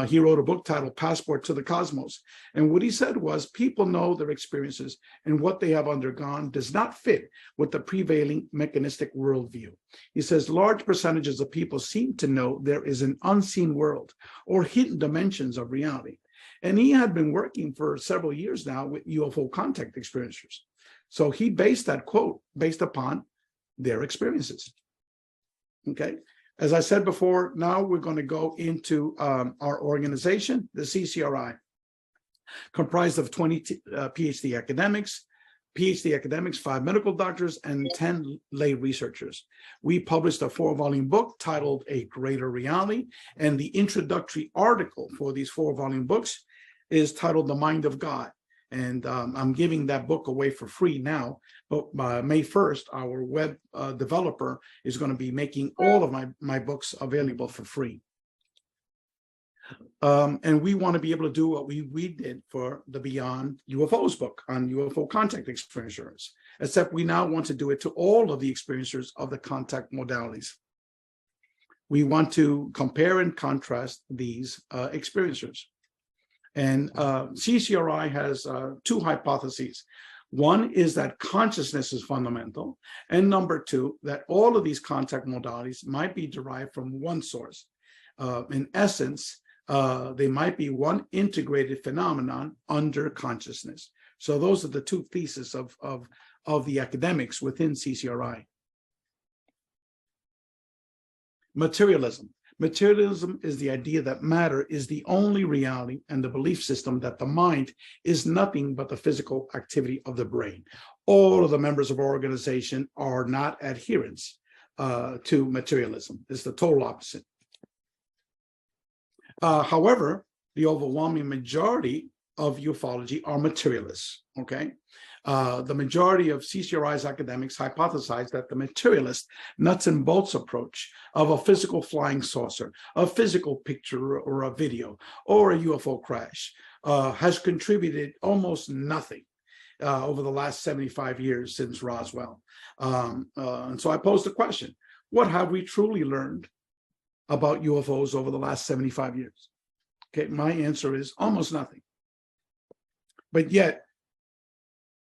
he wrote a book titled Passport to the Cosmos. And what he said was people know their experiences and what they have undergone does not fit with the prevailing mechanistic worldview. He says large percentages of people seem to know there is an unseen world or hidden dimensions of reality. And he had been working for several years now with UFO contact experiencers. So he based that quote based upon their experiences, okay? As I said before, now we're going to go into our organization, the CCRI, comprised of 20 PhD academics, PhD academics, 5 medical doctors, and 10 lay researchers. We published a 4-volume book titled A Greater Reality, and the introductory article for these 4-volume books is titled The Mind of God. And I'm giving that book away for free now, but by May 1st, our web developer is going to be making all of my books available for free. And we want to be able to do what we did for the Beyond UFOs book on UFO contact experiencers, except we now want to do it to all of the experiencers of the contact modalities. We want to compare and contrast these experiencers. And CCRI has 2 hypotheses. One is that consciousness is fundamental, and number 2, that all of these contact modalities might be derived from one source. In essence, they might be one integrated phenomenon under consciousness. So those are the 2 theses of the academics within CCRI. Materialism. Materialism is the idea that matter is the only reality, and the belief system that the mind is nothing but the physical activity of the brain. All of the members of our organization are not adherents to materialism. It's the total opposite. However, the overwhelming majority of ufology are materialists, okay? The majority of CCRI's academics hypothesize that the materialist nuts and bolts approach of a physical flying saucer, a physical picture or a video, or a UFO crash has contributed almost nothing over the last 75 years since Roswell. And so I posed the question, what have we truly learned about UFOs over the last 75 years? Okay, my answer is almost nothing. But yet,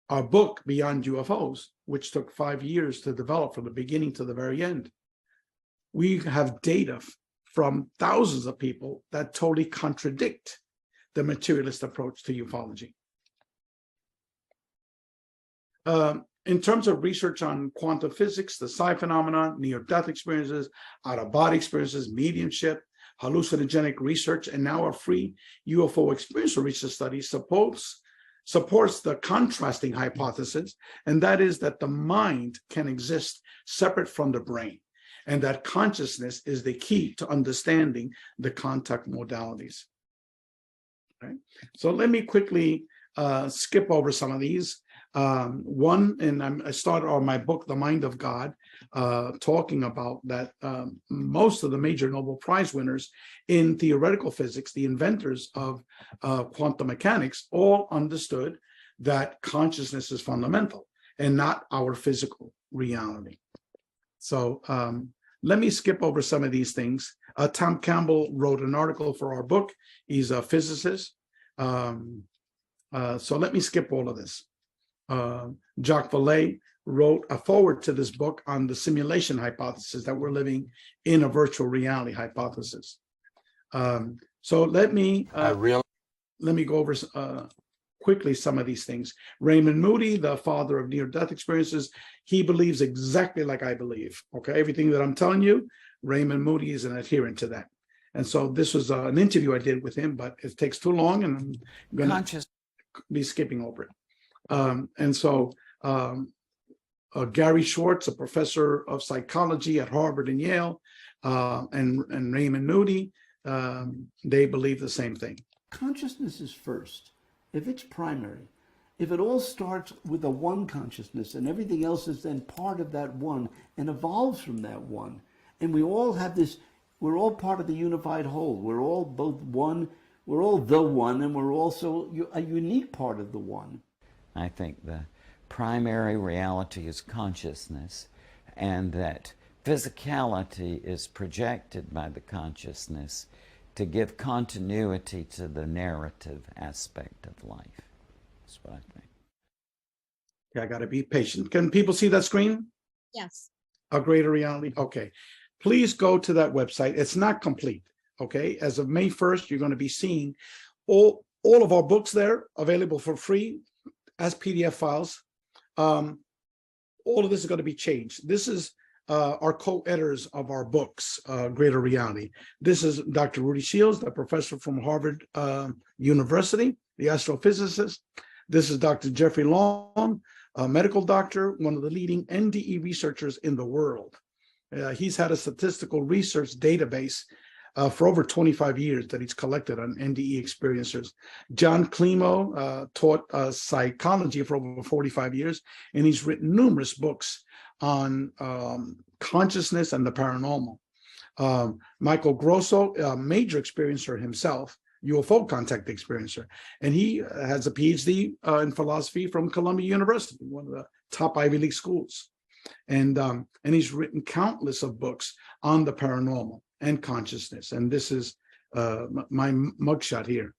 our book, Beyond UFOs, which took 5 years to develop from the beginning to the very end, we have data from thousands of people that totally contradict the materialist approach to ufology. In terms of research on quantum physics, the psi phenomenon, near-death experiences, out-of-body experiences, mediumship, hallucinogenic research, and now a free UFO experiential research study supports the contrasting hypothesis, and that is that the mind can exist separate from the brain, and that consciousness is the key to understanding the contact modalities. Okay. So let me quickly skip over some of these. One, and I started on my book, The Mind of God, talking about that most of the major Nobel Prize winners in theoretical physics, the inventors of quantum mechanics, all understood that consciousness is fundamental and not our physical reality. So let me skip over some of these things. Tom Campbell wrote an article for our book. He's a physicist. So let me skip all of this. Jacques Vallée wrote a foreword to this book on the simulation hypothesis, that we're living in a virtual reality hypothesis. So let me go over quickly some of these things. Raymond Moody, the father of near-death experiences, he believes exactly like I believe. Okay, everything that I'm telling you, Raymond Moody is an adherent to that. And so this was an interview I did with him, but it takes too long, and I'm going to be skipping over it. And so Gary Schwartz, a professor of psychology at Harvard and Yale, and Raymond Moody, they believe the same thing. Consciousness is first. If it's primary, if it all starts with a one consciousness and everything else is then part of that one and evolves from that one, and we all have this, we're all part of the unified whole. We're all both one, we're all the one, and we're also a unique part of the one. I think the primary reality is consciousness, and that physicality is projected by the consciousness to give continuity to the narrative aspect of life. That's what I think. Okay, I got to be patient. Can people see that screen? Yes. A Greater Reality? Okay. Please go to that website. It's not complete. Okay. As of May 1st, you're going to be seeing all of our books there available for free as PDF files. All of this is going to be changed. This is our co-editors of our books, Greater Reality. This is Dr. Rudy Shields, the professor from Harvard University, the astrophysicist. This is Dr. Jeffrey Long, a medical doctor, one of the leading NDE researchers in the world. He's had a statistical research database for over 25 years that he's collected on NDE experiencers. John Climo taught psychology for over 45 years, and he's written numerous books on consciousness and the paranormal. Michael Grosso, a major experiencer himself, UFO contact experiencer, and he has a PhD in philosophy from Columbia University, one of the top Ivy League schools. And he's written countless of books on the paranormal and consciousness. And this is my mugshot here.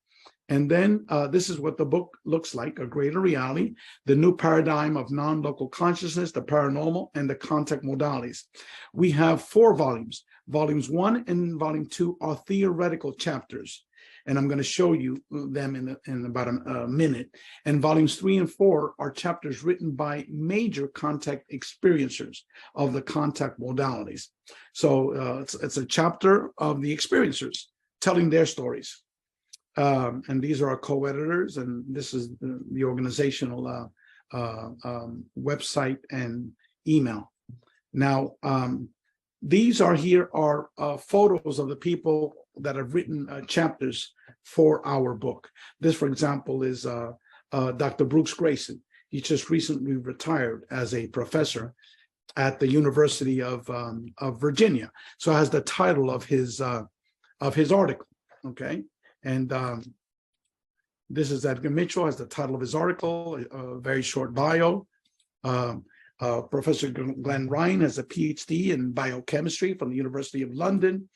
And then this is what the book looks like: A Greater Reality, the New Paradigm of Non-Local Consciousness, the Paranormal, and the Contact Modalities. We have 4 volumes. Volumes 1 and Volume 2 are theoretical chapters, and I'm going to show you them in about a minute. And volumes 3 and 4 are chapters written by major contact experiencers of the contact modalities. So it's a chapter of the experiencers telling their stories. And these are our co-editors, and this is the organizational website and email. Now, these are photos of the people that have written chapters for our book. This, for example, is Dr. Brooks Grayson. He just recently retired as a professor at the University of Virginia. So it has the title of his article, okay? And this is Edgar Mitchell, has the title of his article, a very short bio. Professor Glenn Ryan has a PhD in biochemistry from the University of London.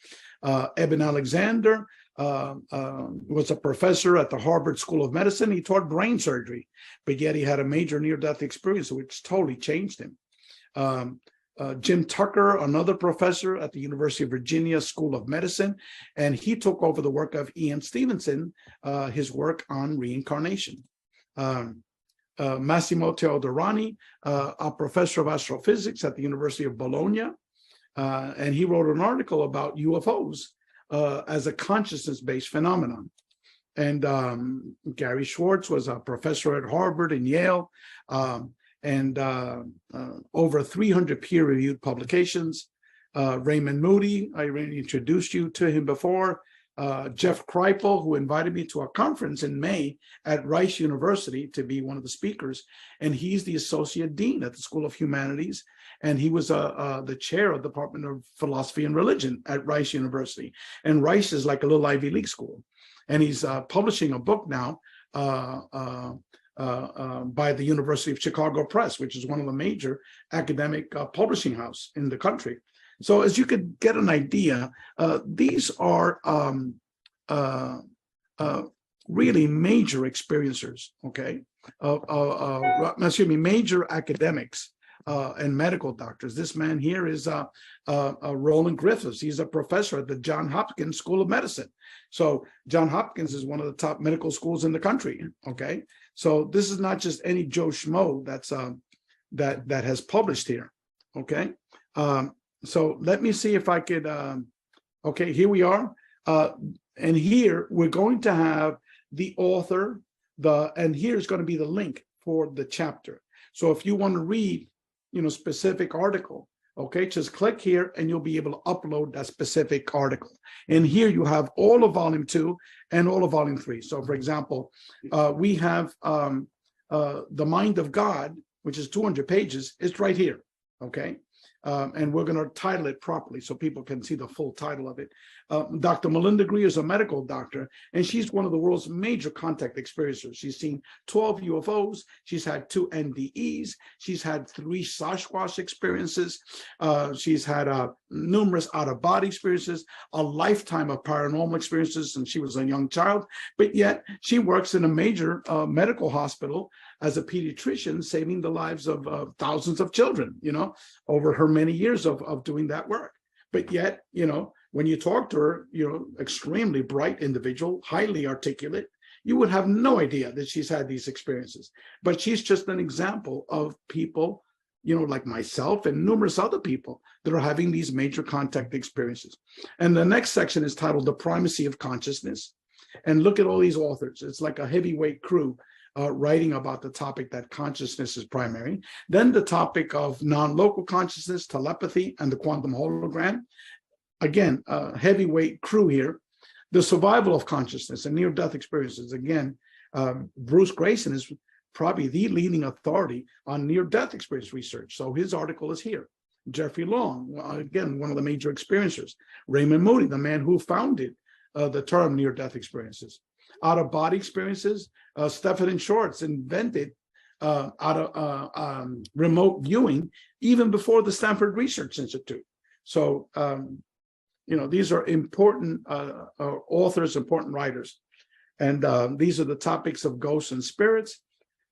Eben Alexander was a professor at the Harvard School of Medicine. He taught brain surgery, but yet he had a major near-death experience, which totally changed him. Jim Tucker, another professor at the University of Virginia School of Medicine, and he took over the work of Ian Stevenson, his work on reincarnation. Massimo Teodorani, a professor of astrophysics at the University of Bologna, and he wrote an article about UFOs as a consciousness-based phenomenon. And Gary Schwartz was a professor at Harvard and Yale, and over 300 peer-reviewed publications. Raymond Moody, I already introduced you to him before. Jeff Kripal, who invited me to a conference in May at Rice University to be one of the speakers, and he's the associate dean at the School of Humanities, and he was the chair of the Department of Philosophy and Religion at Rice University. And Rice is like a little Ivy League school, and he's publishing a book now by the University of Chicago Press, which is one of the major academic publishing house in the country. So as you could get an idea, these are really major experiencers, okay? Major academics and medical doctors. This man here is Roland Griffiths. He's a professor at the Johns Hopkins School of Medicine. So Johns Hopkins is one of the top medical schools in the country, okay? So this is not just any Joe Schmo that's that has published here, okay? So let me see if I could, okay, here we are. And here we're going to have the author, and here's going to be the link for the chapter. So if you want to read, specific article, okay, just click here and you'll be able to upload that specific article. And here you have all of volume 2 and all of volume 3. So for example, we have The Mind of God, which is 200 pages. It's right here, okay? And we're going to title it properly so people can see the full title of it. Dr. Melinda Greer is a medical doctor, and she's one of the world's major contact experiencers. She's seen 12 UFOs. She's had 2 NDEs. She's had 3 Sasquatch experiences. She's had numerous out-of-body experiences, a lifetime of paranormal experiences since she was a young child. But yet she works in a major medical hospital as a pediatrician, saving the lives of thousands of children, over her many years of doing that work. But yet, when you talk to her, extremely bright individual, highly articulate, you would have no idea that she's had these experiences. But she's just an example of people, like myself and numerous other people that are having these major contact experiences. And the next section is titled The Primacy of Consciousness. And look at all these authors. It's like a heavyweight crew writing about the topic that consciousness is primary. Then the topic of non-local consciousness, telepathy, and the quantum hologram. Again, a heavyweight crew here. The survival of consciousness and near-death experiences. Again, Bruce Grayson is probably the leading authority on near-death experience research. So his article is here. Jeffrey Long, again, one of the major experiencers. Raymond Moody, the man who founded the term near-death experiences. Out-of-body experiences, Stephen Schwartz invented remote viewing even before the Stanford Research Institute. So, these are important authors, important writers. And these are the topics of ghosts and spirits,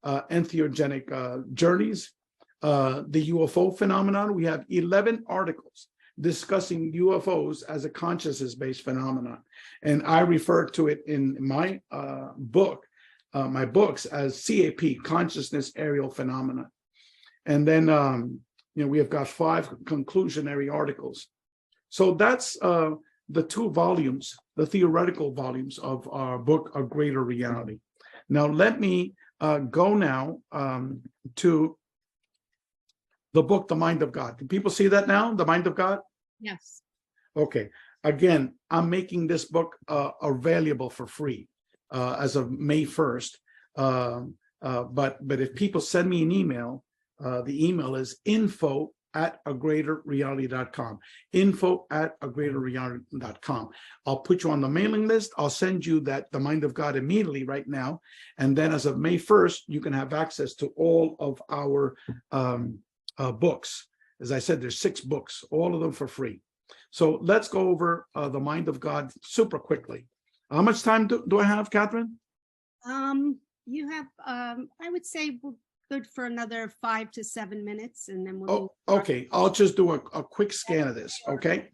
entheogenic journeys, the UFO phenomenon. We have 11 articles discussing UFOs as a consciousness-based phenomenon. And I refer to it in my my books as CAP, Consciousness Aerial Phenomena. And then, we have got 5 conclusionary articles. So that's the 2 volumes, the theoretical volumes of our book, A Greater Reality. Now, let me go now to the book, The Mind of God. Can people see that now, The Mind of God? Yes. Okay. Again, I'm making this book available for free as of May 1st. But if people send me an email, the email is info@agreaterreality.com. info@agreaterreality.com. I'll put you on the mailing list. I'll send you that The Mind of God immediately right now. And then as of May 1st, you can have access to all of our books. As I said, there's 6 books, all of them for free. So let's go over The Mind of God super quickly. How much time do I have, Catherine? You have, I would say we're good for another 5 to 7 minutes, and then we'll. Oh, okay. I'll just do a quick scan of this, okay?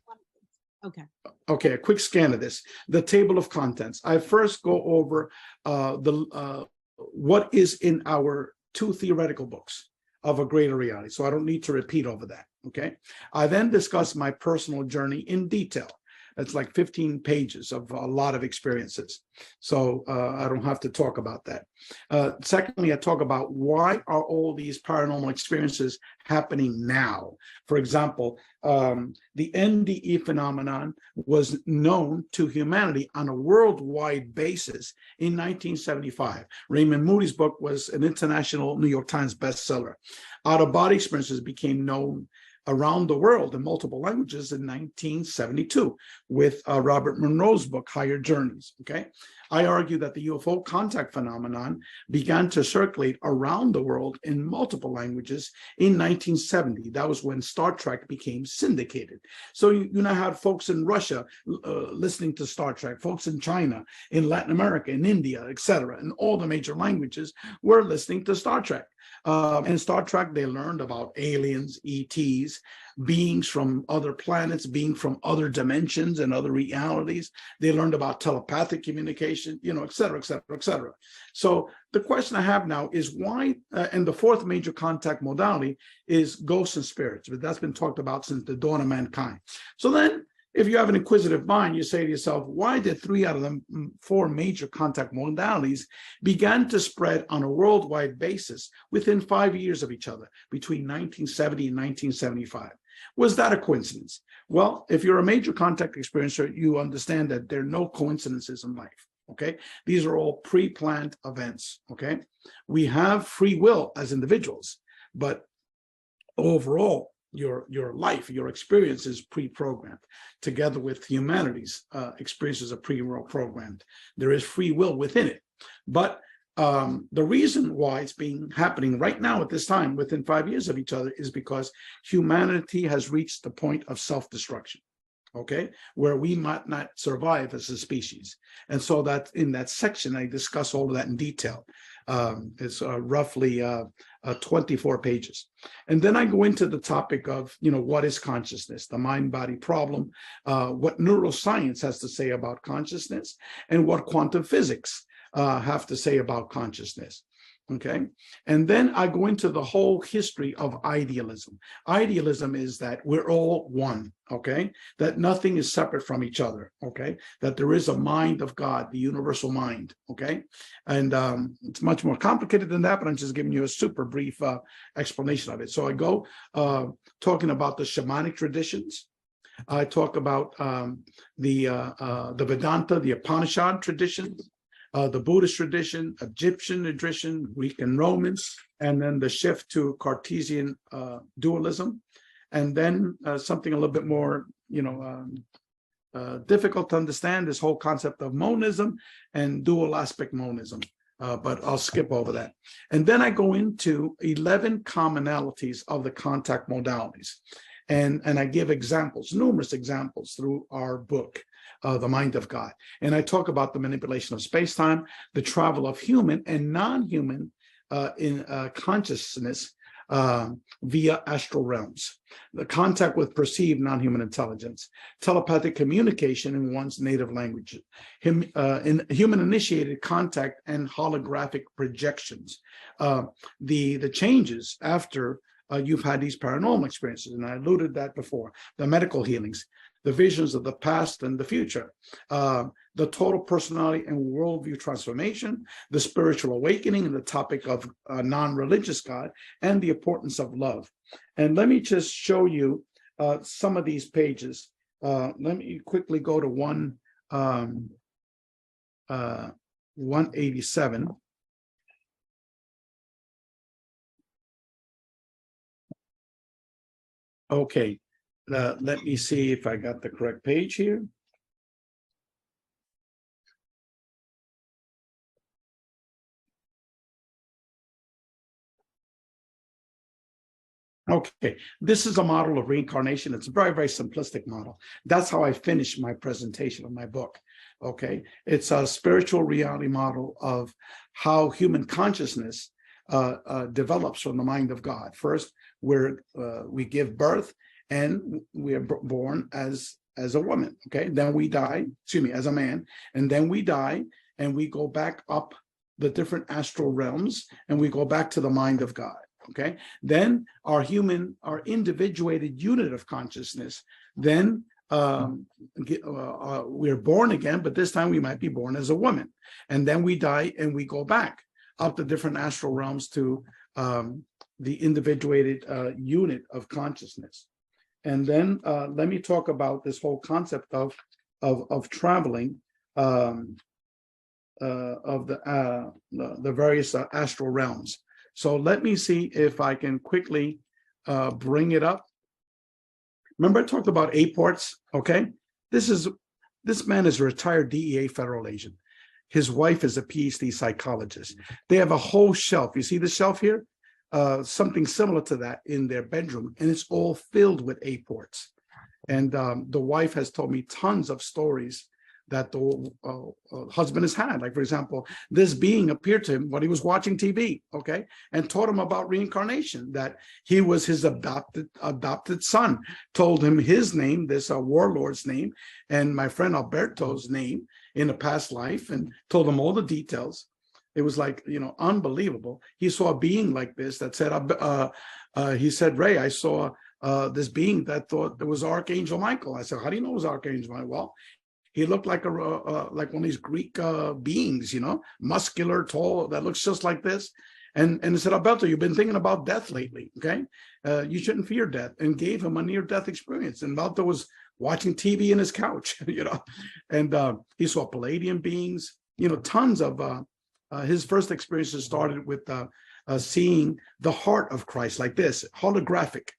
Okay. Okay, a quick scan of this. The table of contents. I first go over what is in our 2 theoretical books of A Greater Reality. So I don't need to repeat over that, okay? I then discuss my personal journey in detail. It's like 15 pages of a lot of experiences. So I don't have to talk about that. Secondly, I talk about why are all these paranormal experiences happening now? For example, the NDE phenomenon was known to humanity on a worldwide basis in 1975. Raymond Moody's book was an international New York Times bestseller. Out-of-body experiences became known around the world in multiple languages in 1972 with Robert Monroe's book, Higher Journeys, okay? I argue that the UFO contact phenomenon began to circulate around the world in multiple languages in 1970. That was when Star Trek became syndicated. So you now had folks in Russia listening to Star Trek, folks in China, in Latin America, in India, etc. In all the major languages were listening to Star Trek. In Star Trek, they learned about aliens, ETs, beings from other planets, being from other dimensions and other realities. They learned about telepathic communication, et cetera, et cetera, et cetera. So the question I have now is why, and the 4th major contact modality is ghosts and spirits, but that's been talked about since the dawn of mankind. So then, if you have an inquisitive mind, you say to yourself, why did 3 out of the 4 major contact modalities began to spread on a worldwide basis within 5 years of each other, between 1970 and 1975? Was that a coincidence? Well, if you're a major contact experiencer, you understand that there are no coincidences in life, okay? These are all pre-planned events, okay? We have free will as individuals, but overall, your life, your experience is pre-programmed. Together with humanity's experiences are pre-programmed. There is free will within it. But the reason why it's happening right now at this time, within 5 years of each other, is because humanity has reached the point of self-destruction, okay, where we might not survive as a species. And so that in that section, I discuss all of that in detail. It's roughly 24 pages. And then I go into the topic of, what is consciousness, the mind-body problem, what neuroscience has to say about consciousness, and what quantum physics have to say about consciousness. Okay. And then I go into the whole history of idealism. Idealism is that we're all one. Okay. That nothing is separate from each other. Okay. That there is a mind of God, the universal mind. Okay. And it's much more complicated than that, but I'm just giving you a super brief explanation of it. So I go talking about the shamanic traditions. I talk about the Vedanta, the Upanishad traditions, the Buddhist tradition, Egyptian tradition, Greek and Roman, and then the shift to Cartesian dualism, and then something a little bit more, difficult to understand, this whole concept of monism and dual aspect monism. But I'll skip over that. And then I go into 11 commonalities of the contact modalities. And I give examples, numerous examples through our book, The Mind of God. And I talk about the manipulation of space-time, the travel of human and non-human in consciousness via astral realms, the contact with perceived non-human intelligence, telepathic communication in one's native language, in human-initiated contact and holographic projections, the changes after you've had these paranormal experiences, and I alluded that before, the medical healings, the visions of the past and the future, the total personality and worldview transformation, the spiritual awakening, and the topic of non-religious God, and the importance of love. And let me just show you some of these pages. Let me quickly go to 187. Okay, let me see if I got the correct page here. Okay, this is a model of reincarnation. It's a very, very simplistic model. That's how I finished my presentation of my book. Okay, it's a spiritual reality model of how human consciousness develops from the mind of God. First, we give birth and we are born as a woman. Okay, then we die, as a man, and then we die and we go back up the different astral realms and we go back to the mind of God. Okay, then our individuated unit of consciousness, then we're born again, but this time we might be born as a woman. And then we die and we go back up the different astral realms to the individuated unit of consciousness. And then let me talk about this whole concept of traveling of the various astral realms. So let me see if I can quickly bring it up. Remember I talked about airports, okay? This man is a retired DEA federal agent. His wife is a PhD psychologist. They have a whole shelf. You see the shelf here? Something similar to that in their bedroom, and it's all filled with airports. And the wife has told me tons of stories that the husband has had. Like, for example, this being appeared to him when he was watching TV, okay, and taught him about reincarnation, that he was his adopted son, told him his name, this warlord's name, and my friend Alberto's name in a past life, and told him all the details. It was like, unbelievable. He saw a being like this that said, he said, Ray, I saw this being that thought it was Archangel Michael. I said, how do you know it was Archangel Michael? Well, he looked like like one of these Greek beings, muscular, tall, that looks just like this. And he said, Alberto, you've been thinking about death lately, okay? You shouldn't fear death, and gave him a near-death experience. And Alberto was watching TV in his couch, and he saw Palladian beings, tons of, his first experiences started with seeing the heart of Christ like this, holographic,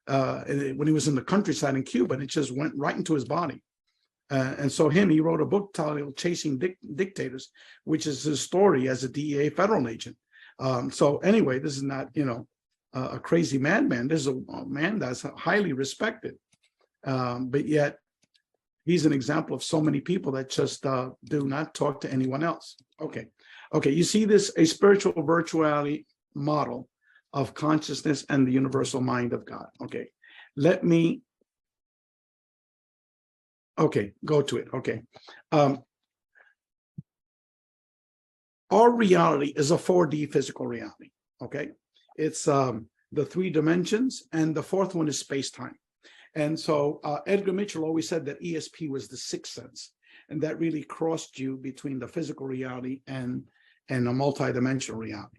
when he was in the countryside in Cuba, and it just went right into his body. And so he wrote a book titled Chasing Dictators, which is his story as a DEA federal agent. So anyway, this is not, a crazy madman. This is a man that's highly respected. But yet he's an example of so many people that just do not talk to anyone else. Okay, you see this, a spiritual virtuality model of consciousness and the universal mind of God. Okay, let me go to it. Okay. our reality is a 4D physical reality, okay? It's the 3 dimensions, and the fourth one is space-time. And so Edgar Mitchell always said that ESP was the sixth sense, and that really crossed you between the physical reality and a multidimensional reality.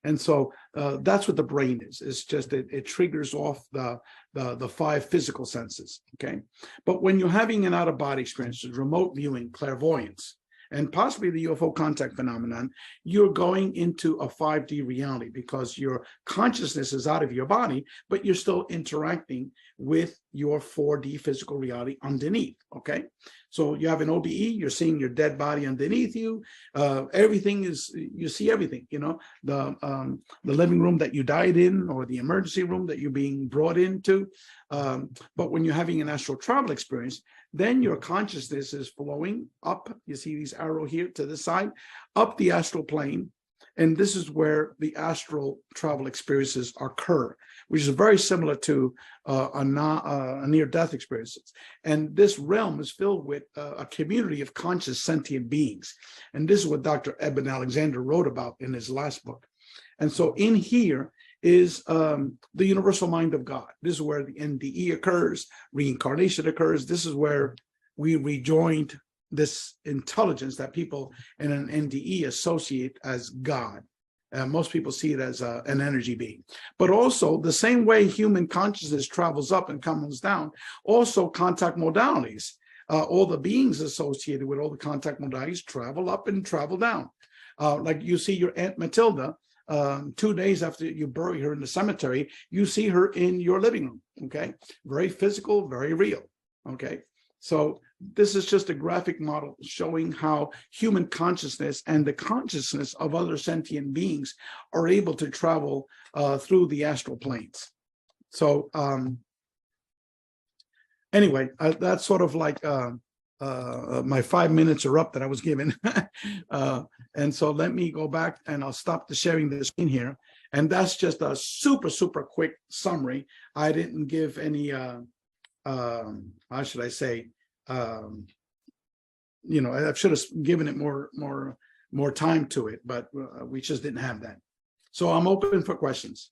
And so that's what the brain is. It's just it triggers off the 5 physical senses, okay? But when you're having an out-of-body experience, remote viewing, clairvoyance, and possibly the UFO contact phenomenon, you're going into a 5D reality because your consciousness is out of your body, but you're still interacting with your 4D physical reality underneath, okay? So you have an OBE, you're seeing your dead body underneath you. Everything is, you see everything, you know, the living room that you died in or the emergency room that you're being brought into. But when you're having an astral travel experience, then your consciousness is flowing up. You see these arrow here to the side, up the astral plane. And this is where the astral travel experiences occur, which is very similar to a near-death experiences. And this realm is filled with a community of conscious sentient beings. And this is what Dr. Eben Alexander wrote about in his last book. And so in here is the universal mind of God. This is where the NDE occurs, reincarnation occurs. This is where we rejoined this intelligence that people in an NDE associate as God. Most people see it as an energy being. But also the same way human consciousness travels up and comes down, also contact modalities. All the beings associated with all the contact modalities travel up and travel down. Like you see your Aunt Matilda, 2 days after you bury her in the cemetery, you see her in your living room, okay? Very physical, very real, okay? So this is just a graphic model showing how human consciousness and the consciousness of other sentient beings are able to travel through the astral planes. So anyway, that's sort of like my 5 minutes are up that I was given. And so let me go back and I'll stop the sharing the screen here. And that's just a super, super quick summary. I didn't give any, how should I say, you know, I should have given it more time to it, but we just didn't have that. So I'm open for questions.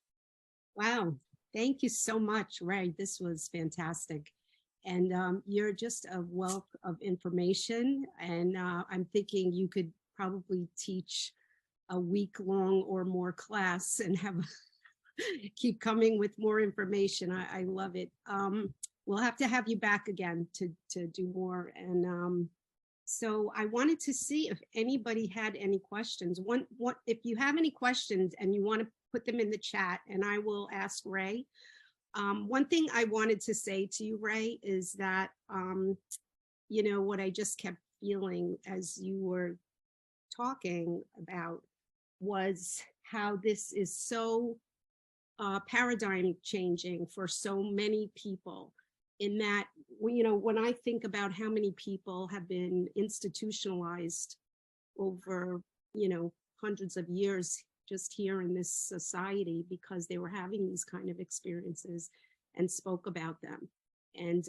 Wow. Thank you so much, Ray. This was fantastic. And you're just a wealth of information. And I'm thinking you could probably teach a week-long or more class and have keep coming with more information. I love it. We'll have to have you back again to do more. And so I wanted to see if anybody had any questions. If you have any questions and you want to put them in the chat, and I will ask Ray. One thing I wanted to say to you, Ray, is that, you know, what I just kept feeling as you were talking about was how this is so paradigm changing for so many people, in that, you know, when I think about how many people have been institutionalized over, you know, hundreds of years just here in this society because they were having these kind of experiences and spoke about them. And,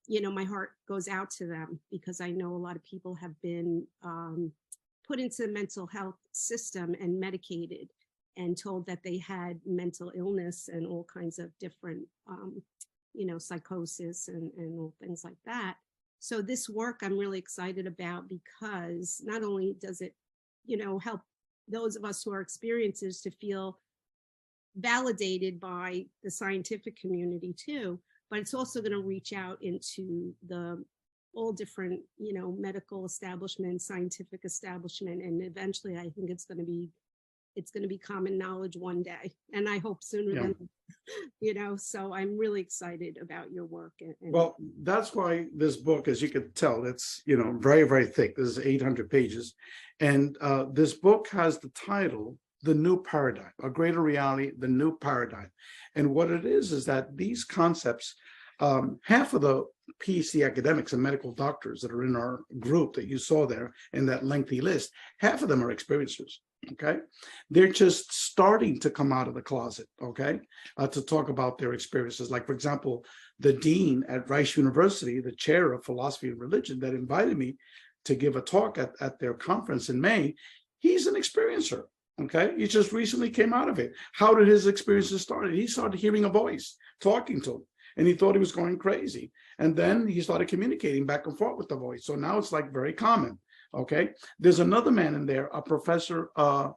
you know, my heart goes out to them because I know a lot of people have been put into the mental health system and medicated and told that they had mental illness and all kinds of different, you know, psychosis and all things like that. So this work I'm really excited about because not only does it, you know, help those of us who are experiencers to feel validated by the scientific community too, but it's also going to reach out into the all different, you know, medical establishment, scientific establishment, and eventually I think it's going to be common knowledge one day, and I hope sooner than, you know, so I'm really excited about your work. Well, that's why this book, as you can tell, it's, you know, very, very thick. This is 800 pages. And this book has the title, The New Paradigm, A Greater Reality, The New Paradigm. And what it is that these concepts, half of the PhD academics and medical doctors that are in our group that you saw there in that lengthy list, half of them are experiencers. Okay, they're just starting to come out of the closet, okay, to talk about their experiences. Like, for example, the dean at Rice University, the chair of philosophy and religion that invited me to give a talk at their conference in May, He's an experiencer. Okay, he just recently came out of it. How did his experiences start? He started hearing a voice talking to him, and he thought he was going crazy. And then he started communicating back and forth with the voice. So now it's like very common. Okay, there's another man in there, a professor of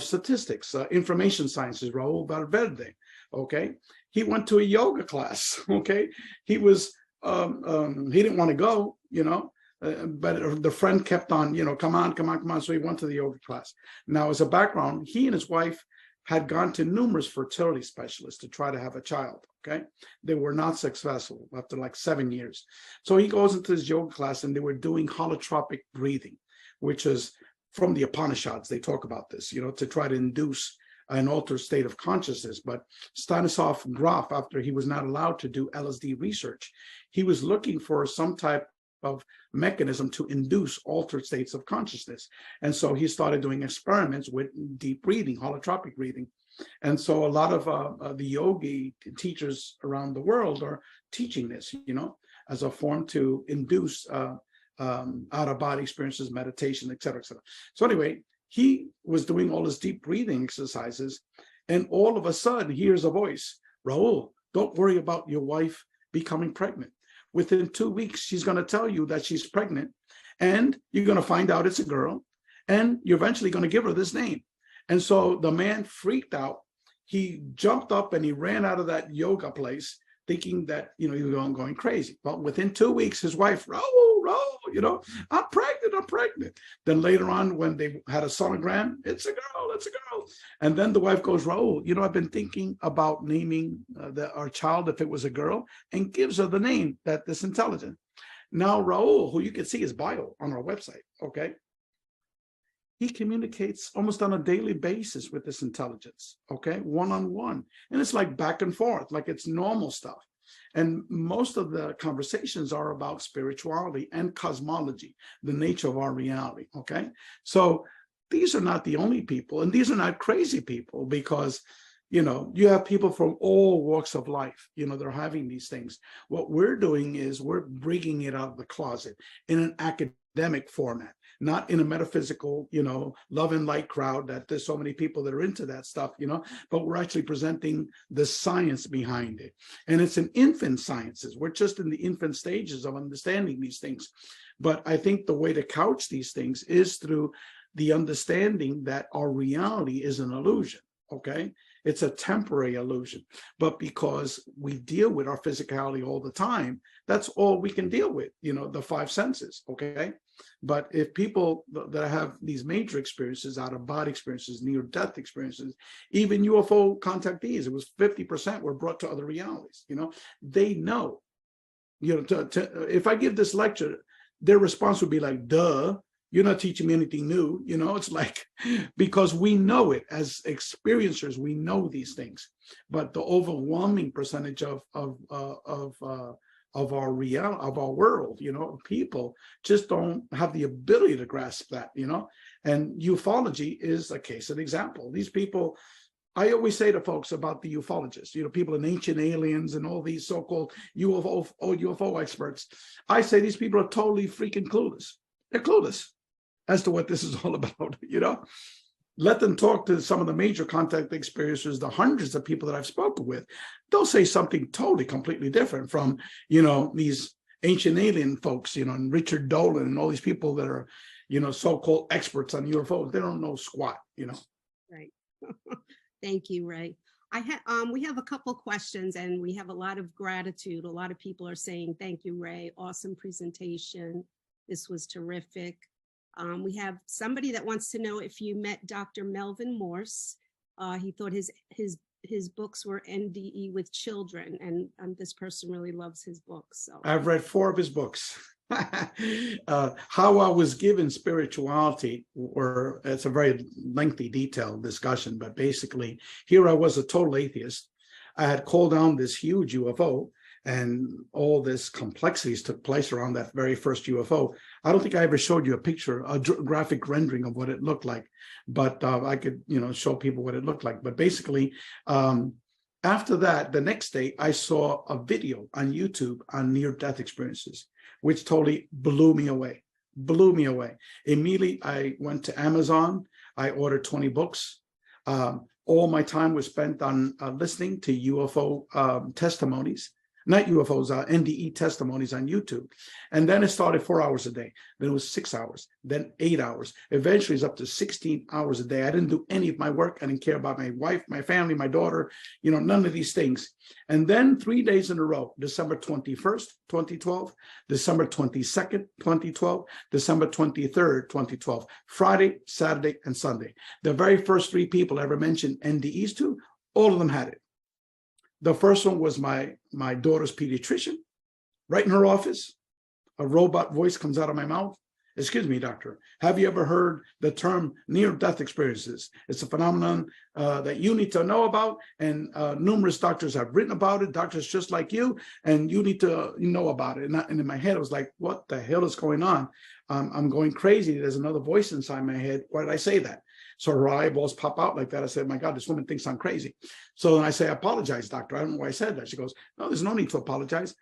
statistics, information sciences, Raul Valverde. Okay, he went to a yoga class. Okay, he was he didn't want to go, but the friend kept on, come on, come on, come on. So he went to the yoga class. Now, as a background, he and his wife had gone to numerous fertility specialists to try to have a child. Okay, they were not successful after like 7 years. So he goes into his yoga class, and they were doing holotropic breathing, which is from the Upanishads. They talk about this, to try to induce an altered state of consciousness. But Stanislav Grof, after he was not allowed to do LSD research, he was looking for some type of mechanism to induce altered states of consciousness. And so he started doing experiments with deep breathing, holotropic breathing. And so a lot of the yogi teachers around the world are teaching this, as a form to induce out-of-body experiences, meditation, et cetera, et cetera. So anyway, he was doing all his deep breathing exercises, and all of a sudden, he hears a voice, Raul, don't worry about your wife becoming pregnant. Within 2 weeks, she's going to tell you that she's pregnant, and you're going to find out it's a girl, and you're eventually going to give her this name. And so the man freaked out. He jumped up and he ran out of that yoga place, thinking that, he was going crazy. But within 2 weeks, his wife, Raul, I'm pregnant. Then later on, when they had a sonogram, it's a girl. And then the wife goes, Raul, I've been thinking about naming our child if it was a girl, and gives her the name that this intelligent. Now, Raul, who you can see his bio on our website, okay? He communicates almost on a daily basis with this intelligence, okay? One-on-one. And it's like back and forth, like it's normal stuff. And most of the conversations are about spirituality and cosmology, the nature of our reality, okay? So these are not the only people, and these are not crazy people, because, you have people from all walks of life, they're having these things. What we're doing is we're bringing it out of the closet in an academic format, not in a metaphysical, love and light crowd that there's so many people that are into that stuff, but we're actually presenting the science behind it. And it's in infant sciences. We're just in the infant stages of understanding these things. But I think the way to couch these things is through the understanding that our reality is an illusion, okay? It's a temporary illusion. But because we deal with our physicality all the time, that's all we can deal with, the five senses, okay? But if people that have these major experiences, out-of-body experiences, near-death experiences, even UFO contactees, it was 50% were brought to other realities, they know, if I give this lecture, their response would be like, duh, you're not teaching me anything new. It's like, because we know it as experiencers, we know these things, but the overwhelming percentage of our world, people just don't have the ability to grasp that, and ufology is a case of example. These people, I always say to folks about the ufologists, people in Ancient Aliens and all these so-called UFO experts, I say these people are totally freaking clueless. They're clueless as to what this is all about, Let them talk to some of the major contact experiencers, the hundreds of people that I've spoken with. They'll say something totally, completely different from, these Ancient Alien folks, and Richard Dolan and all these people that are, so-called experts on UFOs. They don't know squat, Right. Thank you, Ray. We have a couple questions, and we have a lot of gratitude. A lot of people are saying, thank you, Ray. Awesome presentation. This was terrific. We have somebody that wants to know if you met Dr. Melvin Morse. He thought his books were NDE with children, and this person really loves his books. So I've read 4 of his books. How I was given spirituality, it's a very lengthy, detailed discussion, but basically here I was, a total atheist. I had called down this huge UFO, and all this complexities took place around that very first UFO. I don't think I ever showed you a picture, a graphic rendering of what it looked like, but I could, show people what it looked like. But basically, after that, the next day, I saw a video on YouTube on near-death experiences, which totally blew me away. blew me away. Immediately, I went to Amazon. I ordered 20 books. All my time was spent on listening to UFO testimonies, not UFOs, NDE testimonies on YouTube. And then it started 4 hours a day. Then it was 6 hours, then 8 hours. Eventually, it's up to 16 hours a day. I didn't do any of my work. I didn't care about my wife, my family, my daughter, none of these things. And then 3 days in a row, December 21st, 2012, December 22nd, 2012, December 23rd, 2012, Friday, Saturday, and Sunday. The very first 3 people I ever mentioned NDEs to, all of them had it. The first one was my daughter's pediatrician. Right in her office, a robot voice comes out of my mouth. Excuse me, doctor, have you ever heard the term near-death experiences? It's a phenomenon that you need to know about, and numerous doctors have written about it, doctors just like you, and you need to know about it. And in my head, I was like, what the hell is going on? I'm going crazy. There's another voice inside my head. Why did I say that? So her eyeballs pop out like that. I said, my God, this woman thinks I'm crazy. So then I say, I apologize, doctor. I don't know why I said that. She goes, no, there's no need to apologize.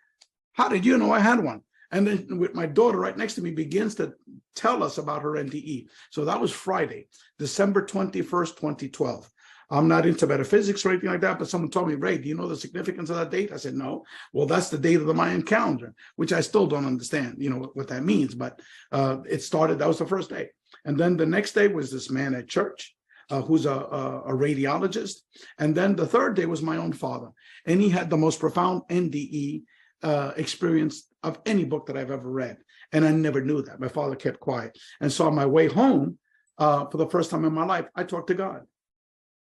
How did you know I had one? And then with my daughter right next to me begins to tell us about her NDE. So that was Friday, December 21st, 2012. I'm not into metaphysics or anything like that, but someone told me, Ray, do you know the significance of that date? I said, no. Well, that's the date of the Mayan calendar, which I still don't understand, what that means. But it started, that was the first day. And then the next day was this man at church who's a radiologist. And then the third day was my own father. And he had the most profound NDE experience of any book that I've ever read. And I never knew that. My father kept quiet. And so on my way home, for the first time in my life, I talked to God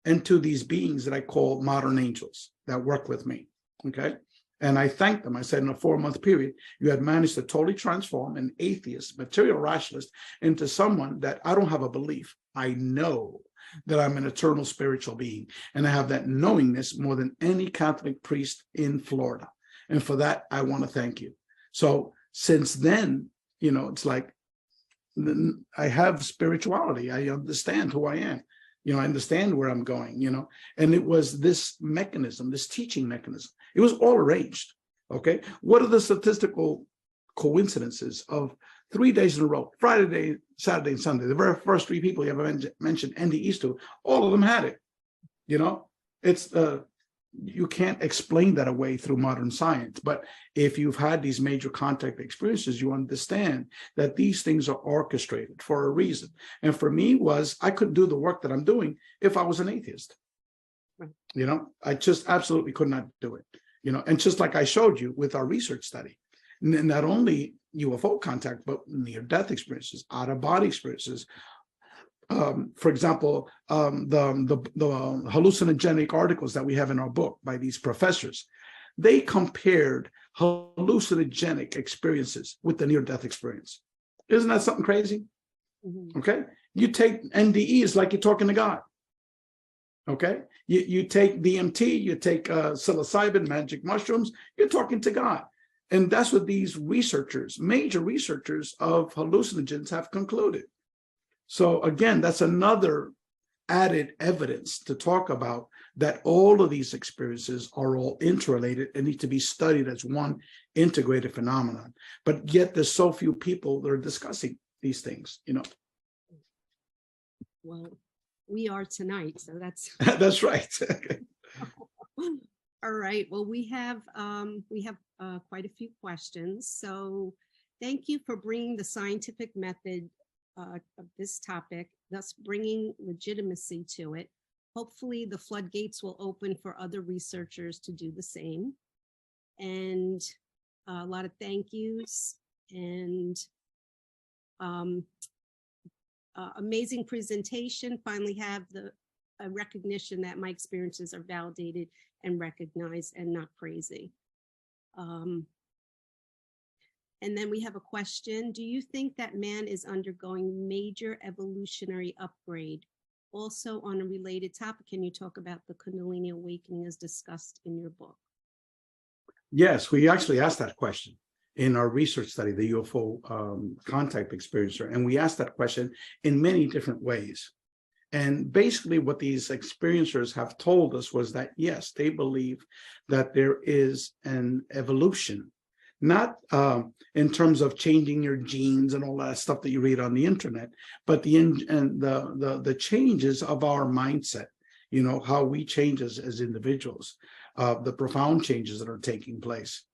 and to these beings that I call modern angels that work with me, okay? And I thanked them. I said, in a 4-month period, you had managed to totally transform an atheist, material rationalist, into someone that I don't have a belief. I know that I'm an eternal spiritual being. And I have that knowingness more than any Catholic priest in Florida. And for that, I want to thank you. So since then, it's like I have spirituality. I understand who I am. I understand where I'm going, and it was this mechanism, this teaching mechanism. It was all arranged. Okay. What are the statistical coincidences of 3 days in a row, Friday, Saturday, and Sunday? The very first 3 people you ever mentioned NDEs to, all of them had it. It's you can't explain that away through modern science. But if you've had these major contact experiences, you understand that these things are orchestrated for a reason. And for me I couldn't do the work that I'm doing if I was an atheist. I just absolutely could not do it. And just like I showed you with our research study, not only UFO contact, but near-death experiences, out-of-body experiences. For example, the hallucinogenic articles that we have in our book by these professors, they compared hallucinogenic experiences with the near-death experience. Isn't that something crazy? Mm-hmm. Okay. You take NDEs like you're talking to God. Okay. You take DMT, you take psilocybin, magic mushrooms, you're talking to God. And that's what these researchers, major researchers of hallucinogens, have concluded. So again, that's another added evidence to talk about that all of these experiences are all interrelated and need to be studied as one integrated phenomenon. But yet there's so few people that are discussing these things, Well, we are tonight, so that's that's right. All right. Well, we have quite a few questions. So thank you for bringing the scientific method of this topic, thus bringing legitimacy to it. Hopefully the floodgates will open for other researchers to do the same. And a lot of thank yous and amazing presentation. Finally have a recognition that my experiences are validated and recognized and not crazy. And then we have a question. Do you think that man is undergoing major evolutionary upgrade? Also on a related topic, can you talk about the Kundalini awakening as discussed in your book? Yes, we actually asked that question in our research study, the UFO contact experiencer. And we asked that question in many different ways. And basically what these experiencers have told us was that, yes, they believe that there is an evolution not in terms of changing your genes and all that stuff that you read on the internet, but the changes of our mindset, you know, how we change as individuals, the profound changes that are taking place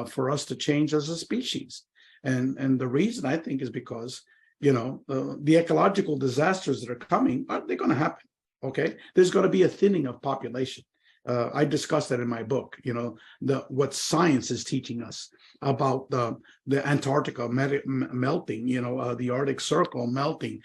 for us to change as a species. And the reason, I think, is because, you know, the ecological disasters that are coming, they're going to happen. Okay, there's going to be a thinning of population. I discussed that in my book. You know, what science is teaching us about the Antarctica melting. You know, the Arctic Circle melting.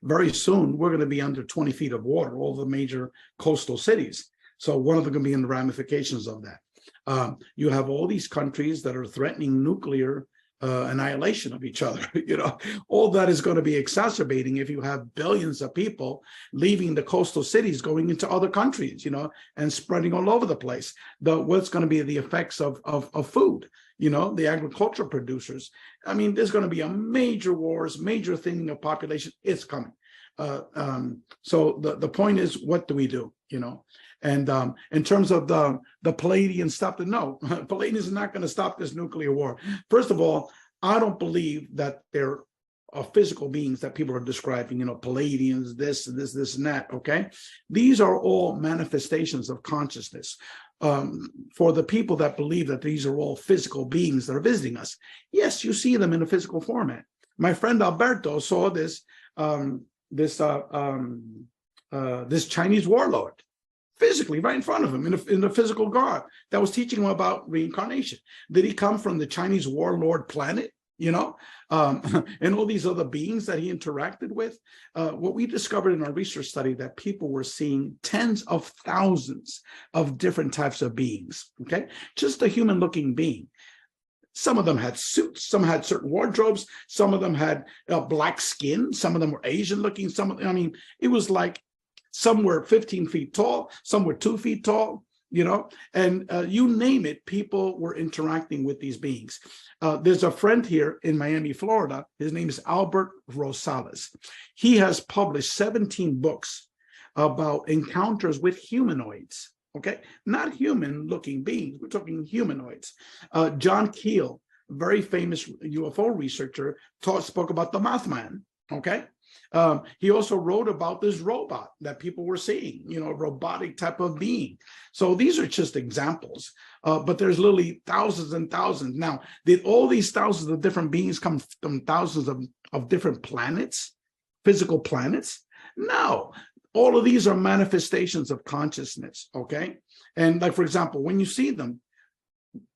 Very soon, we're going to be under 20 feet of water, all the major coastal cities. So one of them going to be in the ramifications of that. You have all these countries that are threatening nuclear annihilation of each other. You know, all that is going to be exacerbating if you have billions of people leaving the coastal cities, going into other countries, you know, and spreading all over the place. What's going to be the effects of food, you know, the agricultural producers. I mean, there's going to be a major wars, major thinning of population. It's coming. So the point is, what do we do, you know? And in terms of the Palladian stuff, no, Palladians is not going to stop this nuclear war. First of all, I don't believe that there are physical beings that people are describing, you know, Palladians, this, and that, okay? These are all manifestations of consciousness. For the people that believe that these are all physical beings that are visiting us, yes, you see them in a physical format. My friend Alberto saw this Chinese warlord physically right in front of him in a physical garb that was teaching him about reincarnation. Did he come from the Chinese warlord planet, you know, and all these other beings that he interacted with? What we discovered in our research study, that people were seeing tens of thousands of different types of beings, okay? Just a human looking being. Some of them had suits, some had certain wardrobes, some of them had black skin, some of them were Asian looking, I mean, it was like some were 15 feet tall, some were 2 feet tall, you know, and you name it, people were interacting with these beings. There's a friend here in Miami, Florida. His name is Albert Rosales. He has published 17 books about encounters with humanoids. Okay, not human-looking beings. We're talking humanoids. John Keel, a very famous UFO researcher, spoke about the Mothman. Okay, he also wrote about this robot that people were seeing. You know, a robotic type of being. So these are just examples, but there's literally thousands and thousands. Now, did all these thousands of different beings come from thousands of different planets, physical planets? No. All of these are manifestations of consciousness, okay? And like, for example, when you see them,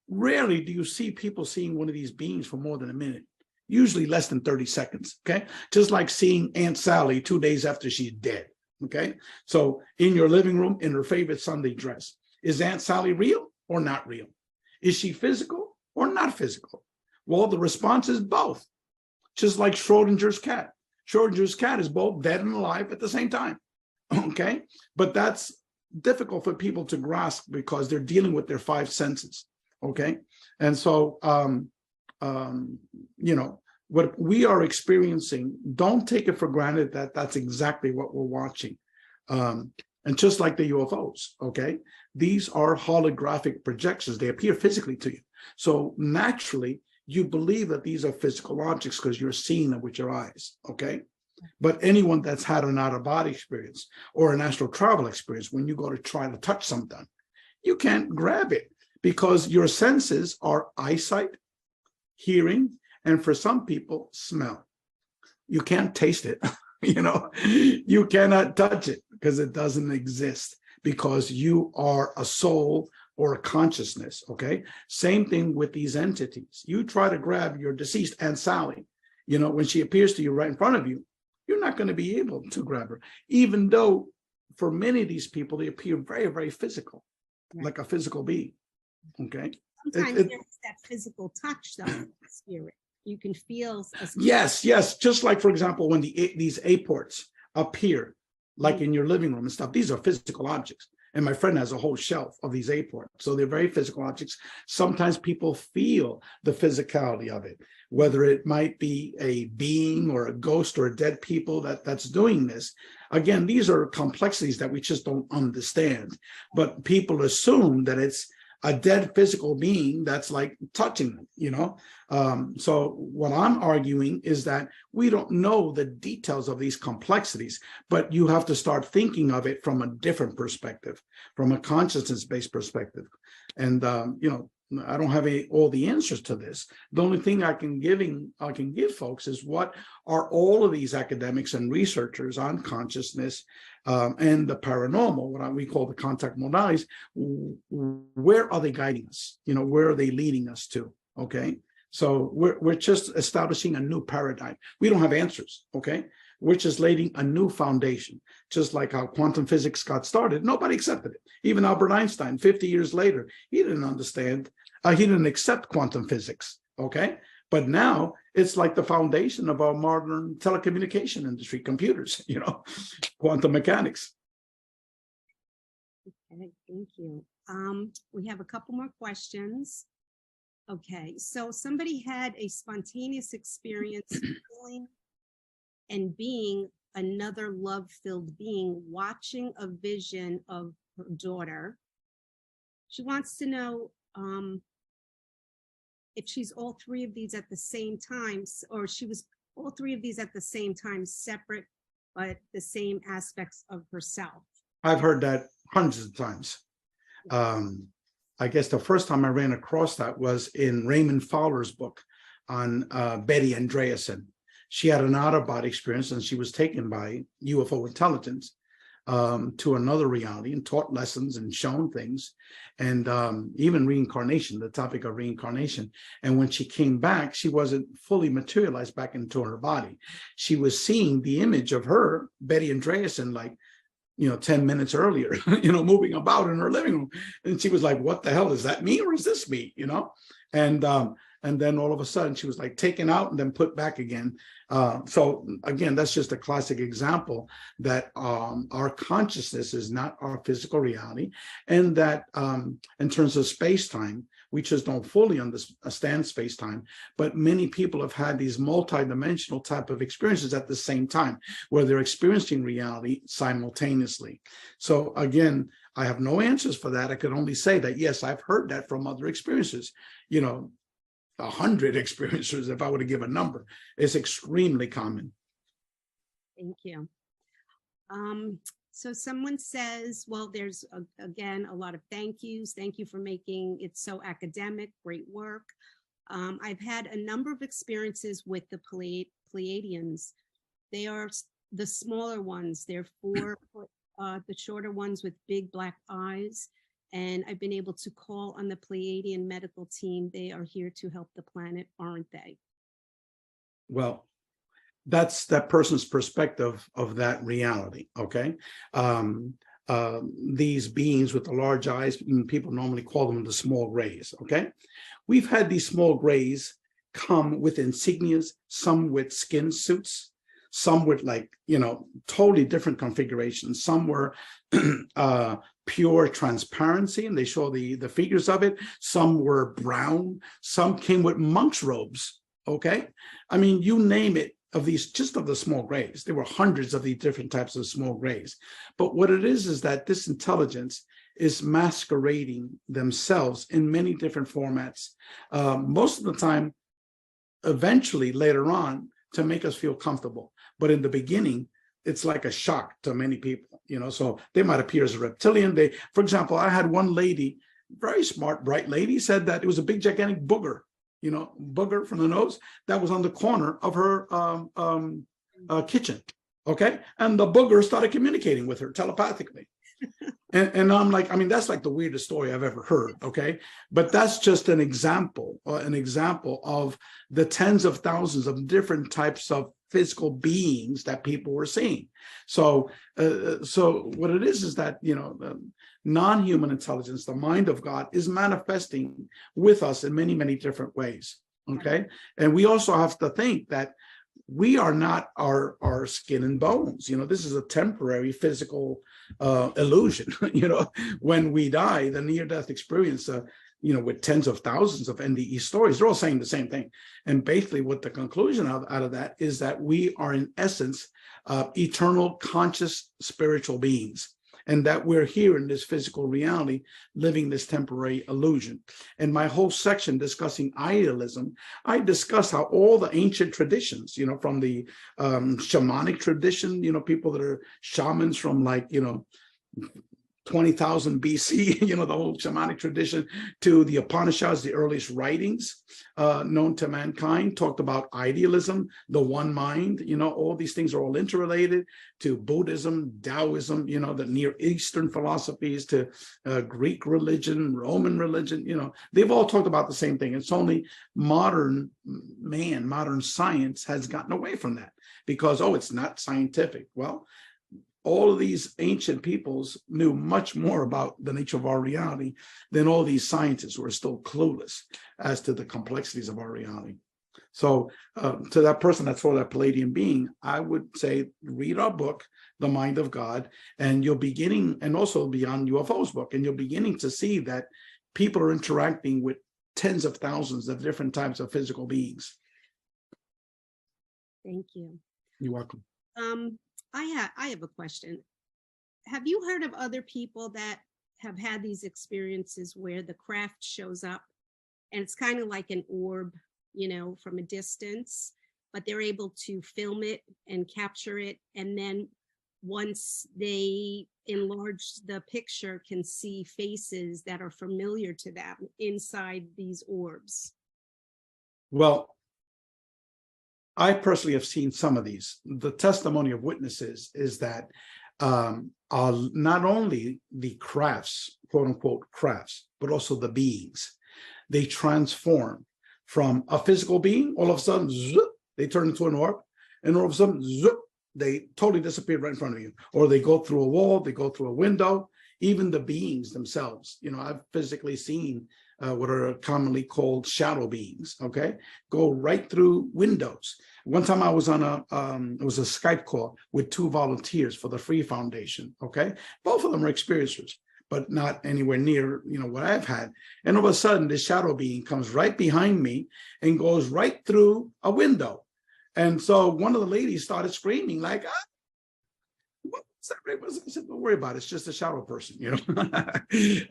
rarely do you see people seeing one of these beings for more than a minute, usually less than 30 seconds, okay? Just like seeing Aunt Sally 2 days after she's dead, okay? So in your living room, in her favorite Sunday dress, is Aunt Sally real or not real? Is she physical or not physical? Well, the response is both, just like Schrodinger's cat. Schrodinger's cat is both dead and alive at the same time. Okay, but that's difficult for people to grasp because they're dealing with their five senses. Okay, and so you know, what we are experiencing, don't take it for granted that that's exactly what we're watching. And just like the UFOs, okay, these are holographic projections. They appear physically to you, so naturally you believe that these are physical objects because you're seeing them with your eyes. Okay. But anyone that's had an out-of-body experience or an astral travel experience, when you go to try to touch something, you can't grab it because your senses are eyesight, hearing, and for some people, smell. You can't taste it, you know, you cannot touch it because it doesn't exist, because you are a soul or a consciousness, okay? Same thing with these entities. You try to grab your deceased Aunt Sally, you know, when she appears to you right in front of you, you're not going to be able to grab her, even though for many of these people, they appear very, very physical, like a physical being, okay? Sometimes there's that physical touch, though, spirit. You can feel. Yes, just like, for example, when these apports appear, like in your living room and stuff, these are physical objects. And my friend has a whole shelf of these apports. So they're very physical objects. Sometimes people feel the physicality of it, whether it might be a being or a ghost or a dead people that's doing this. Again, these are complexities that we just don't understand. But people assume that it's a dead physical being that's like touching them, you know? So what I'm arguing is that we don't know the details of these complexities, but you have to start thinking of it from a different perspective, from a consciousness-based perspective. And, you know, I don't have all the answers to this. The only thing I can give folks is what are all of these academics and researchers on consciousness and the paranormal, what we call the contact modalities, where are they guiding us? You know, where are they leading us to? Okay, so we're just establishing a new paradigm. We don't have answers. Okay, we're just laying a new foundation. Just like how quantum physics got started, nobody accepted it. Even Albert Einstein, 50 years later, he didn't understand. He didn't accept quantum physics. Okay, but now it's like the foundation of our modern telecommunication industry, computers. You know, quantum mechanics. Okay, thank you. We have a couple more questions. Okay, so somebody had a spontaneous experience feeling and being another love-filled being, watching a vision of her daughter. She wants to know if she's all three of these at the same time, or she was all three of these at the same time, separate, but the same aspects of herself. I've heard that hundreds of times. I guess the first time I ran across that was in Raymond Fowler's book on Betty Andreasson. She had an out-of-body experience, and she was taken by UFO intelligence to another reality and taught lessons and shown things, and even reincarnation, the topic of reincarnation. And when she came back, she wasn't fully materialized back into her body. She was seeing the image of her, Betty Andreasson, like, you know, 10 minutes earlier, you know, moving about in her living room. And she was like, what the hell, is that me or is this me, you know? And then all of a sudden she was like taken out and then put back again. So again, that's just a classic example that our consciousness is not our physical reality, and that in terms of space-time, we just don't fully understand space-time, but many people have had these multi-dimensional type of experiences at the same time, where they're experiencing reality simultaneously. So again, I have no answers for that. I could only say that, yes, I've heard that from other experiences, you know, 100 experiencers, if I were to give a number. It's extremely common. Thank you. So someone says, well, there's again a lot of thank yous. Thank you for making it so academic. Great work. I've had a number of experiences with the Pleiadians. They are the smaller ones. They're 4 foot, the shorter ones with big black eyes. And I've been able to call on the Pleiadian medical team. They are here to help the planet, aren't they? Well, that's that person's perspective of that reality, okay? These beings with the large eyes, people normally call them the small grays, okay? We've had these small grays come with insignias, some with skin suits, some with, like, you know, totally different configurations. Some were pure transparency, and they show the figures of it. Some were brown. Some came with monk's robes, okay? I mean, you name it, of these, just of the small grays. There were hundreds of these different types of small grays. But what it is that this intelligence is masquerading themselves in many different formats. Most of the time, eventually, later on, to make us feel comfortable. But in the beginning, it's like a shock to many people, you know, so they might appear as a reptilian. For example, I had one lady, very smart, bright lady, said that it was a big, gigantic booger, you know, booger from the nose that was on the corner of her kitchen, okay? And the booger started communicating with her telepathically. And I'm like, I mean, that's like the weirdest story I've ever heard, okay? But that's just an example of the tens of thousands of different types of physical beings that people were seeing. So what it is that, you know, non-human intelligence, the mind of God, is manifesting with us in many, many different ways, okay? And we also have to think that we are not our skin and bones. You know, this is a temporary physical illusion. You know, when we die, the near-death experience, you know, with tens of thousands of NDE stories, they're all saying the same thing. And basically what the conclusion out of that is that we are in essence eternal conscious spiritual beings. and that we're here in this physical reality, living this temporary illusion. And my whole section discussing idealism, I discuss how all the ancient traditions, from the shamanic tradition, people that are shamans from 20,000 BC, the whole shamanic tradition, to the Upanishads, the earliest writings known to mankind, talked about idealism, the one mind, all these things are all interrelated, to Buddhism, Taoism, the Near Eastern philosophies, to Greek religion, Roman religion, they've all talked about the same thing. It's only modern science has gotten away from that because, it's not scientific. Well, all of these ancient peoples knew much more about the nature of our reality than all these scientists who are still clueless as to the complexities of our reality. So to that person that saw that Palladian being, I would say, read our book, The Mind of God, and you're beginning, and also beyond UFO's book, and you're beginning to see that people are interacting with tens of thousands of different types of physical beings. Thank you. You're welcome. I have a question. Have you heard of other people that have had these experiences where the craft shows up and it's kind of like an orb, from a distance, but they're able to film it and capture it, and then once they enlarge the picture, can see faces that are familiar to them inside these orbs? Well, I personally have seen some of these. The testimony of witnesses is that not only the crafts, quote unquote crafts, but also the beings, they transform from a physical being, all of a sudden, zoop, they turn into an orb, and all of a sudden, zoop, they totally disappear right in front of you. Or they go through a wall, they go through a window, even the beings themselves. I've physically seen what are commonly called shadow beings, go right through windows. One time I was on it was a Skype call with 2 volunteers for the Free Foundation, Both of them are experiencers, but not anywhere near, what I've had. And all of a sudden, this shadow being comes right behind me and goes right through a window. And so one of the ladies started screaming like, what's that? I said, don't worry about it. It's just a shadow person,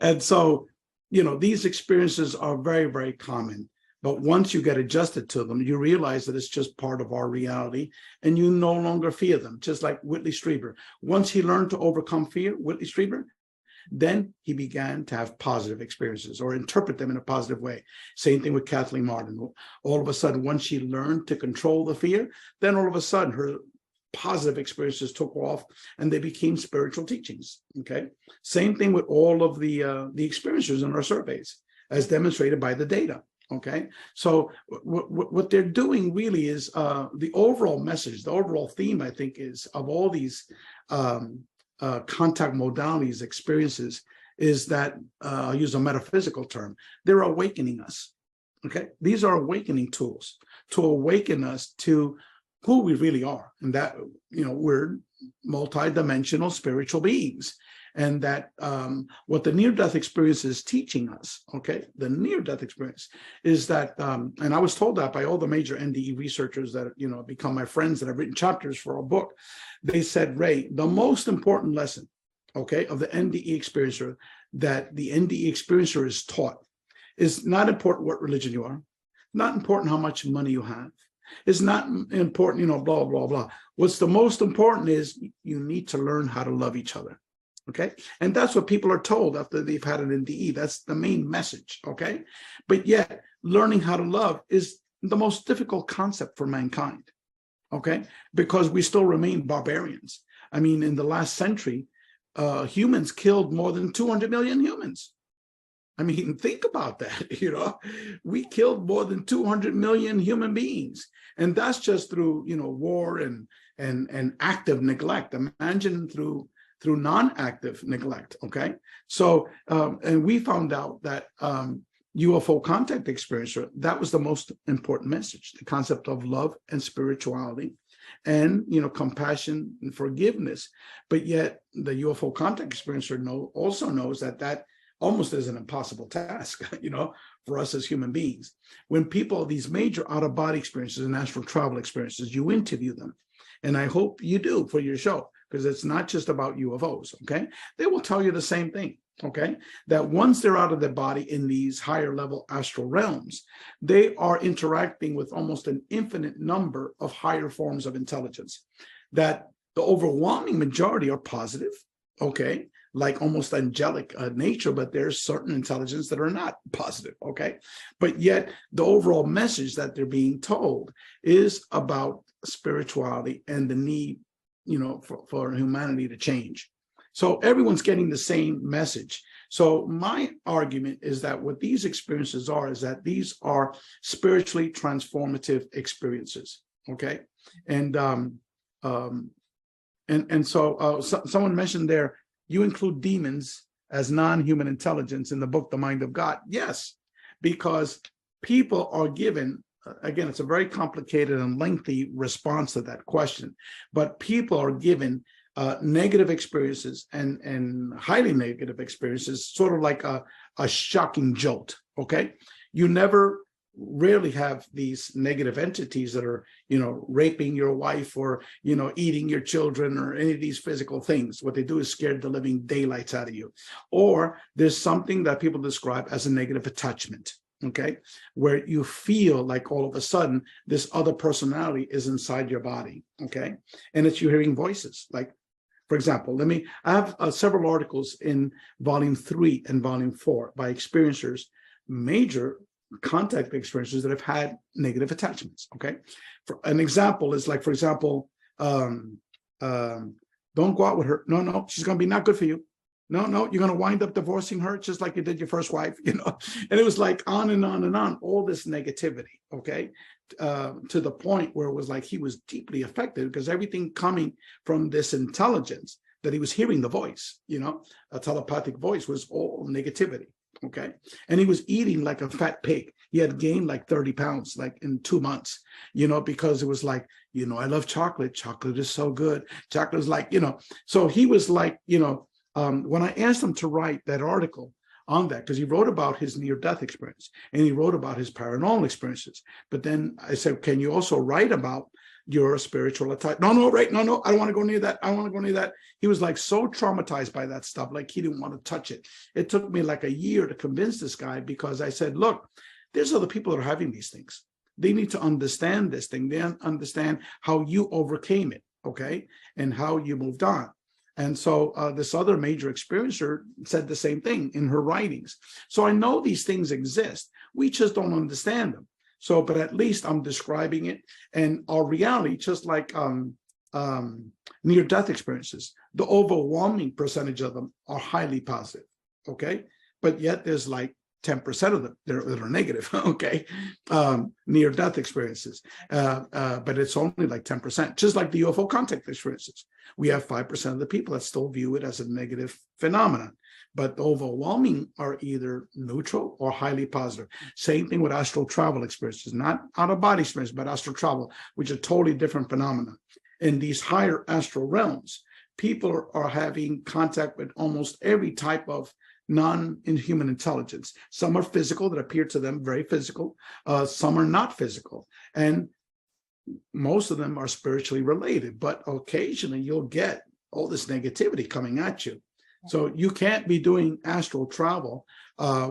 And so, these experiences are very, very common. But once you get adjusted to them, you realize that it's just part of our reality and you no longer fear them, just like Whitley Strieber. Once he learned to overcome fear, Whitley Strieber, then he began to have positive experiences or interpret them in a positive way. Same thing with Kathleen Martin. All of a sudden, once she learned to control the fear, then all of a sudden her positive experiences took off and they became spiritual teachings. Same thing with all of the experiencers in our surveys, as demonstrated by the data. So what they're doing really is the overall message, the overall theme, I think, is of all these contact modalities experiences is that I'll use a metaphysical term, they're awakening us. These are awakening tools to awaken us to who we really are, and that we're multidimensional spiritual beings, and that what the near-death experience is teaching us, the near-death experience is that, and I was told that by all the major NDE researchers that become my friends that have written chapters for a book. They said, Ray, the most important lesson, of the NDE experiencer that the NDE experiencer is taught is not important what religion you are, not important how much money you have. It's not important, blah, blah, blah. What's the most important is you need to learn how to love each other. And that's what people are told after they've had an NDE. That's the main message. But yet learning how to love is the most difficult concept for mankind. Because we still remain barbarians. I mean, in the last century, humans killed more than 200 million humans. I mean, think about that, we killed more than 200 million human beings. And that's just through, war and active neglect. Imagine through non-active neglect, So, and we found out that UFO contact experiencer, that was the most important message, the concept of love and spirituality and, compassion and forgiveness. But yet the UFO contact experiencer also knows that almost is an impossible task, for us as human beings. When people, these major out-of-body experiences and astral travel experiences, you interview them. And I hope you do for your show. because it's not just about UFOs, okay? They will tell you the same thing, okay? That once they're out of their body in these higher level astral realms, they are interacting with almost an infinite number of higher forms of intelligence, that the overwhelming majority are positive, okay? Like almost angelic nature, but there's certain intelligence that are not positive, okay? But yet the overall message that they're being told is about spirituality and the need, you know, for humanity to change. So everyone's getting the same message. So my argument is that what these experiences are is that these are spiritually transformative experiences, okay? And someone mentioned there, you include demons as non-human intelligence in the book, The Mind of God. Yes, because people are given, again, it's a very complicated and lengthy response to that question, but people are given negative experiences and highly negative experiences, sort of like a shocking jolt, okay? You rarely have these negative entities that are, you know, raping your wife or, you know, eating your children or any of these physical things. What they do is scare the living daylights out of you. Or there's something that people describe as a negative attachment, okay? Where you feel like all of a sudden this other personality is inside your body, okay? And it's you hearing voices. Like, for example, I have several articles in volume 3 and volume 4 by experiencers, major contact experiences that have had negative attachments, okay? For an example is like, for example, don't go out with her. No, she's going to be not good for you. No, you're going to wind up divorcing her just like you did your first wife, you know? And it was like on and on and on, all this negativity, okay? To the point where it was like he was deeply affected because everything coming from this intelligence that he was hearing the voice, you know, a telepathic voice, was all negativity. Okay. And he was eating like a fat pig. He had gained like 30 pounds, like in 2 months, you know, because it was like, you know, I love chocolate. Chocolate is so good. Chocolate is like, you know, so he was like, you know, when I asked him to write that article on that, because he wrote about his near-death experience and he wrote about his paranormal experiences. But then I said, can you also write about your spiritual attack? No, right? No, I don't want to go near that. I don't want to go near that. He was like so traumatized by that stuff, like he didn't want to touch it. It took me like a year to convince this guy because I said, look, there's other people that are having these things. They need to understand this thing. They understand how you overcame it, okay? And how you moved on. And so this other major experiencer said the same thing in her writings. So I know these things exist. We just don't understand them. So, but at least I'm describing it. And our reality, just like near-death experiences, the overwhelming percentage of them are highly positive, okay? But yet there's like 10% of them that are negative, okay? Near-death experiences, but it's only like 10%, just like the UFO contact experiences. We have 5% of the people that still view it as a negative phenomenon, but the overwhelming are either neutral or highly positive. Same thing with astral travel experiences, not out-of-body experience, but astral travel, which is a totally different phenomenon. In these higher astral realms, people are having contact with almost every type of non-human intelligence. Some are physical, that appear to them very physical. Some are not physical. And most of them are spiritually related, but occasionally you'll get all this negativity coming at you. So you can't be doing astral travel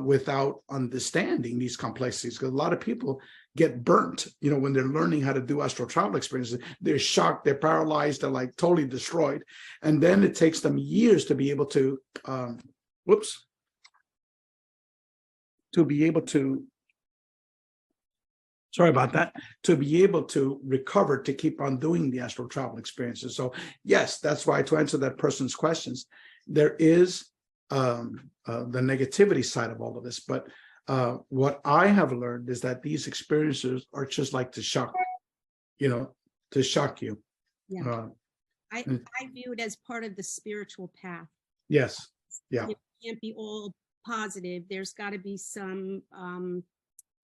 without understanding these complexities, because a lot of people get burnt, you know, when they're learning how to do astral travel experiences. They're shocked, they're paralyzed, they're like totally destroyed. And then it takes them years to be able to, sorry about that, to be able to recover, to keep on doing the astral travel experiences. So yes, that's why, to answer that person's questions, there is the negativity side of all of this. But what I have learned is that these experiences are just like to shock, you know, to shock you. Yeah. I view it as part of the spiritual path. Yes. Yeah. It can't be all positive. There's got to be some,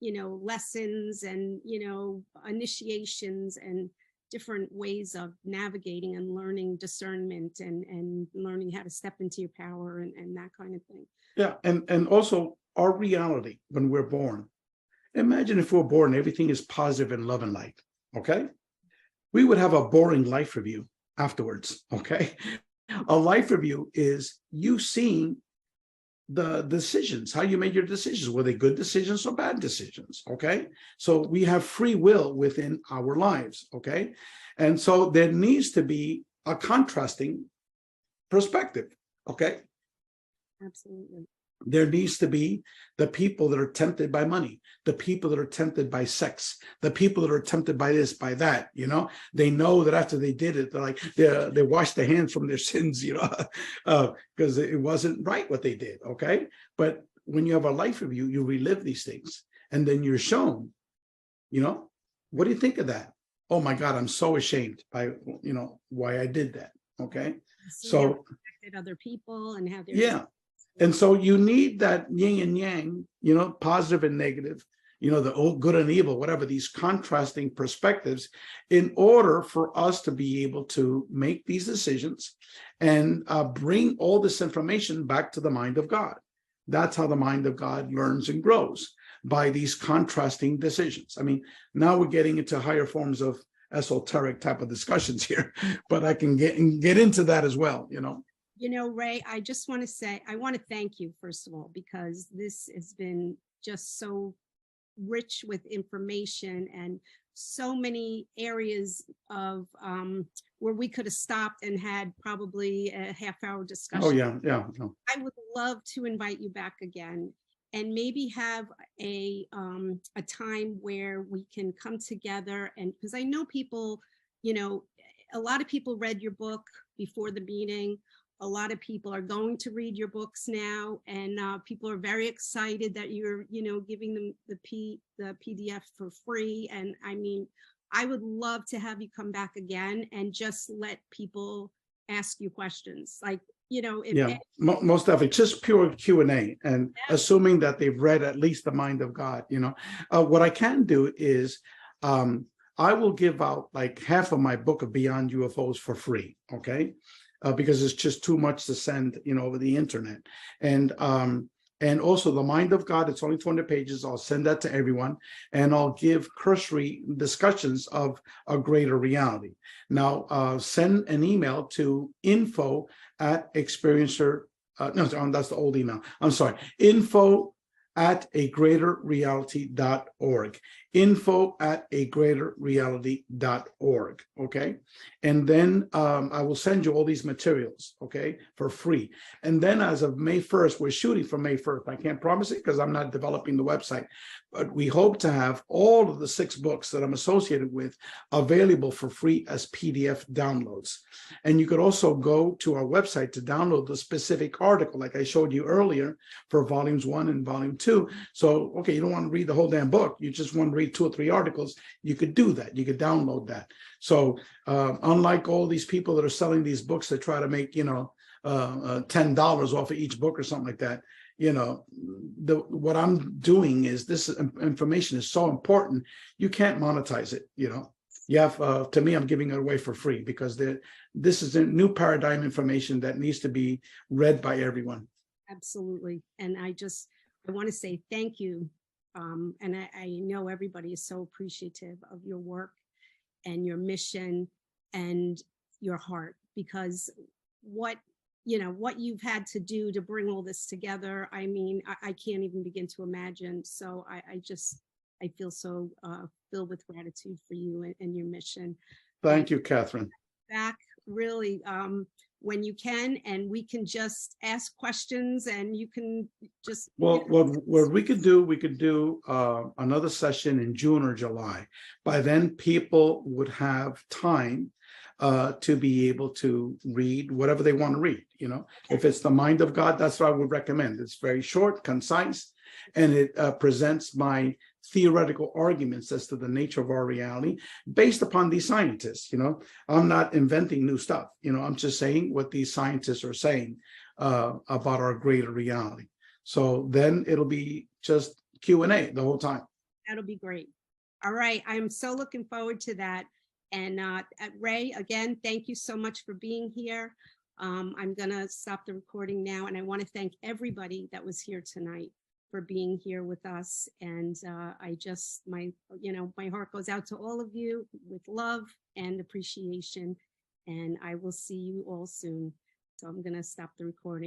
you know, lessons and, you know, initiations and different ways of navigating and learning discernment and learning how to step into your power and that kind of thing. Yeah. And also our reality when we're born. Imagine if we're born, everything is positive and love and light. Okay. We would have a boring life review. afterwards, okay? A life review is you seeing the decisions, how you made your decisions. Were they good decisions or bad decisions? Okay. So we have free will within our lives. Okay. And so there needs to be a contrasting perspective. Okay. Absolutely. There needs to be the people that are tempted by money, the people that are tempted by sex, the people that are tempted by this, by that. You know, they know that after they did it, they're like they wash their hands from their sins. You know, because it wasn't right what they did. Okay, but when you have a life review, you relive these things, and then you're shown. You know, what do you think of that? Oh my God, I'm so ashamed by why I did that. Okay, So how so it affected other people and how they're yeah. And so you need that yin and yang, positive and negative, the good and evil, whatever, these contrasting perspectives, in order for us to be able to make these decisions and bring all this information back to the mind of God. That's how the mind of God learns and grows, by these contrasting decisions. I mean, now we're getting into higher forms of esoteric type of discussions here, but I can get into that as well, Ray, I just want to say, I want to thank you, first of all, because this has been just so rich with information and so many areas of where we could have stopped and had probably a half-hour discussion. Oh, yeah. I would love to invite you back again and maybe have a time where we can come together, and because I know people, a lot of people read your book before the meeting. A lot of people are going to read your books now, and people are very excited that you're, giving them the PDF for free. And I mean, I would love to have you come back again and just let people ask you questions. Like, most definitely, just pure Q&A, and assuming that they've read at least the Mind of God. What I can do is I will give out like half of my book of Beyond UFOs for free. Okay. Because it's just too much to send, over the internet. And also the Mind of God, it's only 200 pages. I'll send that to everyone, and I'll give cursory discussions of a greater reality. Now, send an email to info@experiencer. No, that's the old email. I'm sorry. info@agreaterreality.org. info@agreaterreality.org. Okay. And then I will send you all these materials, okay, for free. And then as of May 1st, we're shooting for May 1st. I can't promise it because I'm not developing the website, but we hope to have all of the 6 books that I'm associated with available for free as PDF downloads. And you could also go to our website to download the specific article, like I showed you earlier, for volumes 1 and volume 2. So, okay, you don't want to read the whole damn book. You just want to read 2 or 3 articles. You could do that. You could download that. So unlike all these people that are selling these books that try to make, $10 off of each book or something like that, what I'm doing is, this information is so important, you can't monetize it. You have, to me, I'm giving it away for free, because this is a new paradigm information that needs to be read by everyone. Absolutely. And I want to say thank you. And I know everybody is so appreciative of your work and your mission and your heart, because what you've had to do to bring all this together, I mean, I can't even begin to imagine. So I feel so filled with gratitude for you and your mission. Thank you, Catherine. Back really when you can, and we can just ask questions, and you can just. What we could do another session in June or July. By then, people would have time to be able to read whatever they want to read. If it's the Mind of God, that's what I would recommend. It's very short, concise, and it presents my theoretical arguments as to the nature of our reality based upon these scientists. I'm not inventing new stuff. I'm just saying what these scientists are saying about our greater reality. So then it'll be just Q&A the whole time. That'll be great. All right. I'm so looking forward to that. And Ray, again, thank you so much for being here. I'm going to stop the recording now. And I want to thank everybody that was here tonight for being here with us. And my heart goes out to all of you with love and appreciation. And I will see you all soon. So I'm going to stop the recording.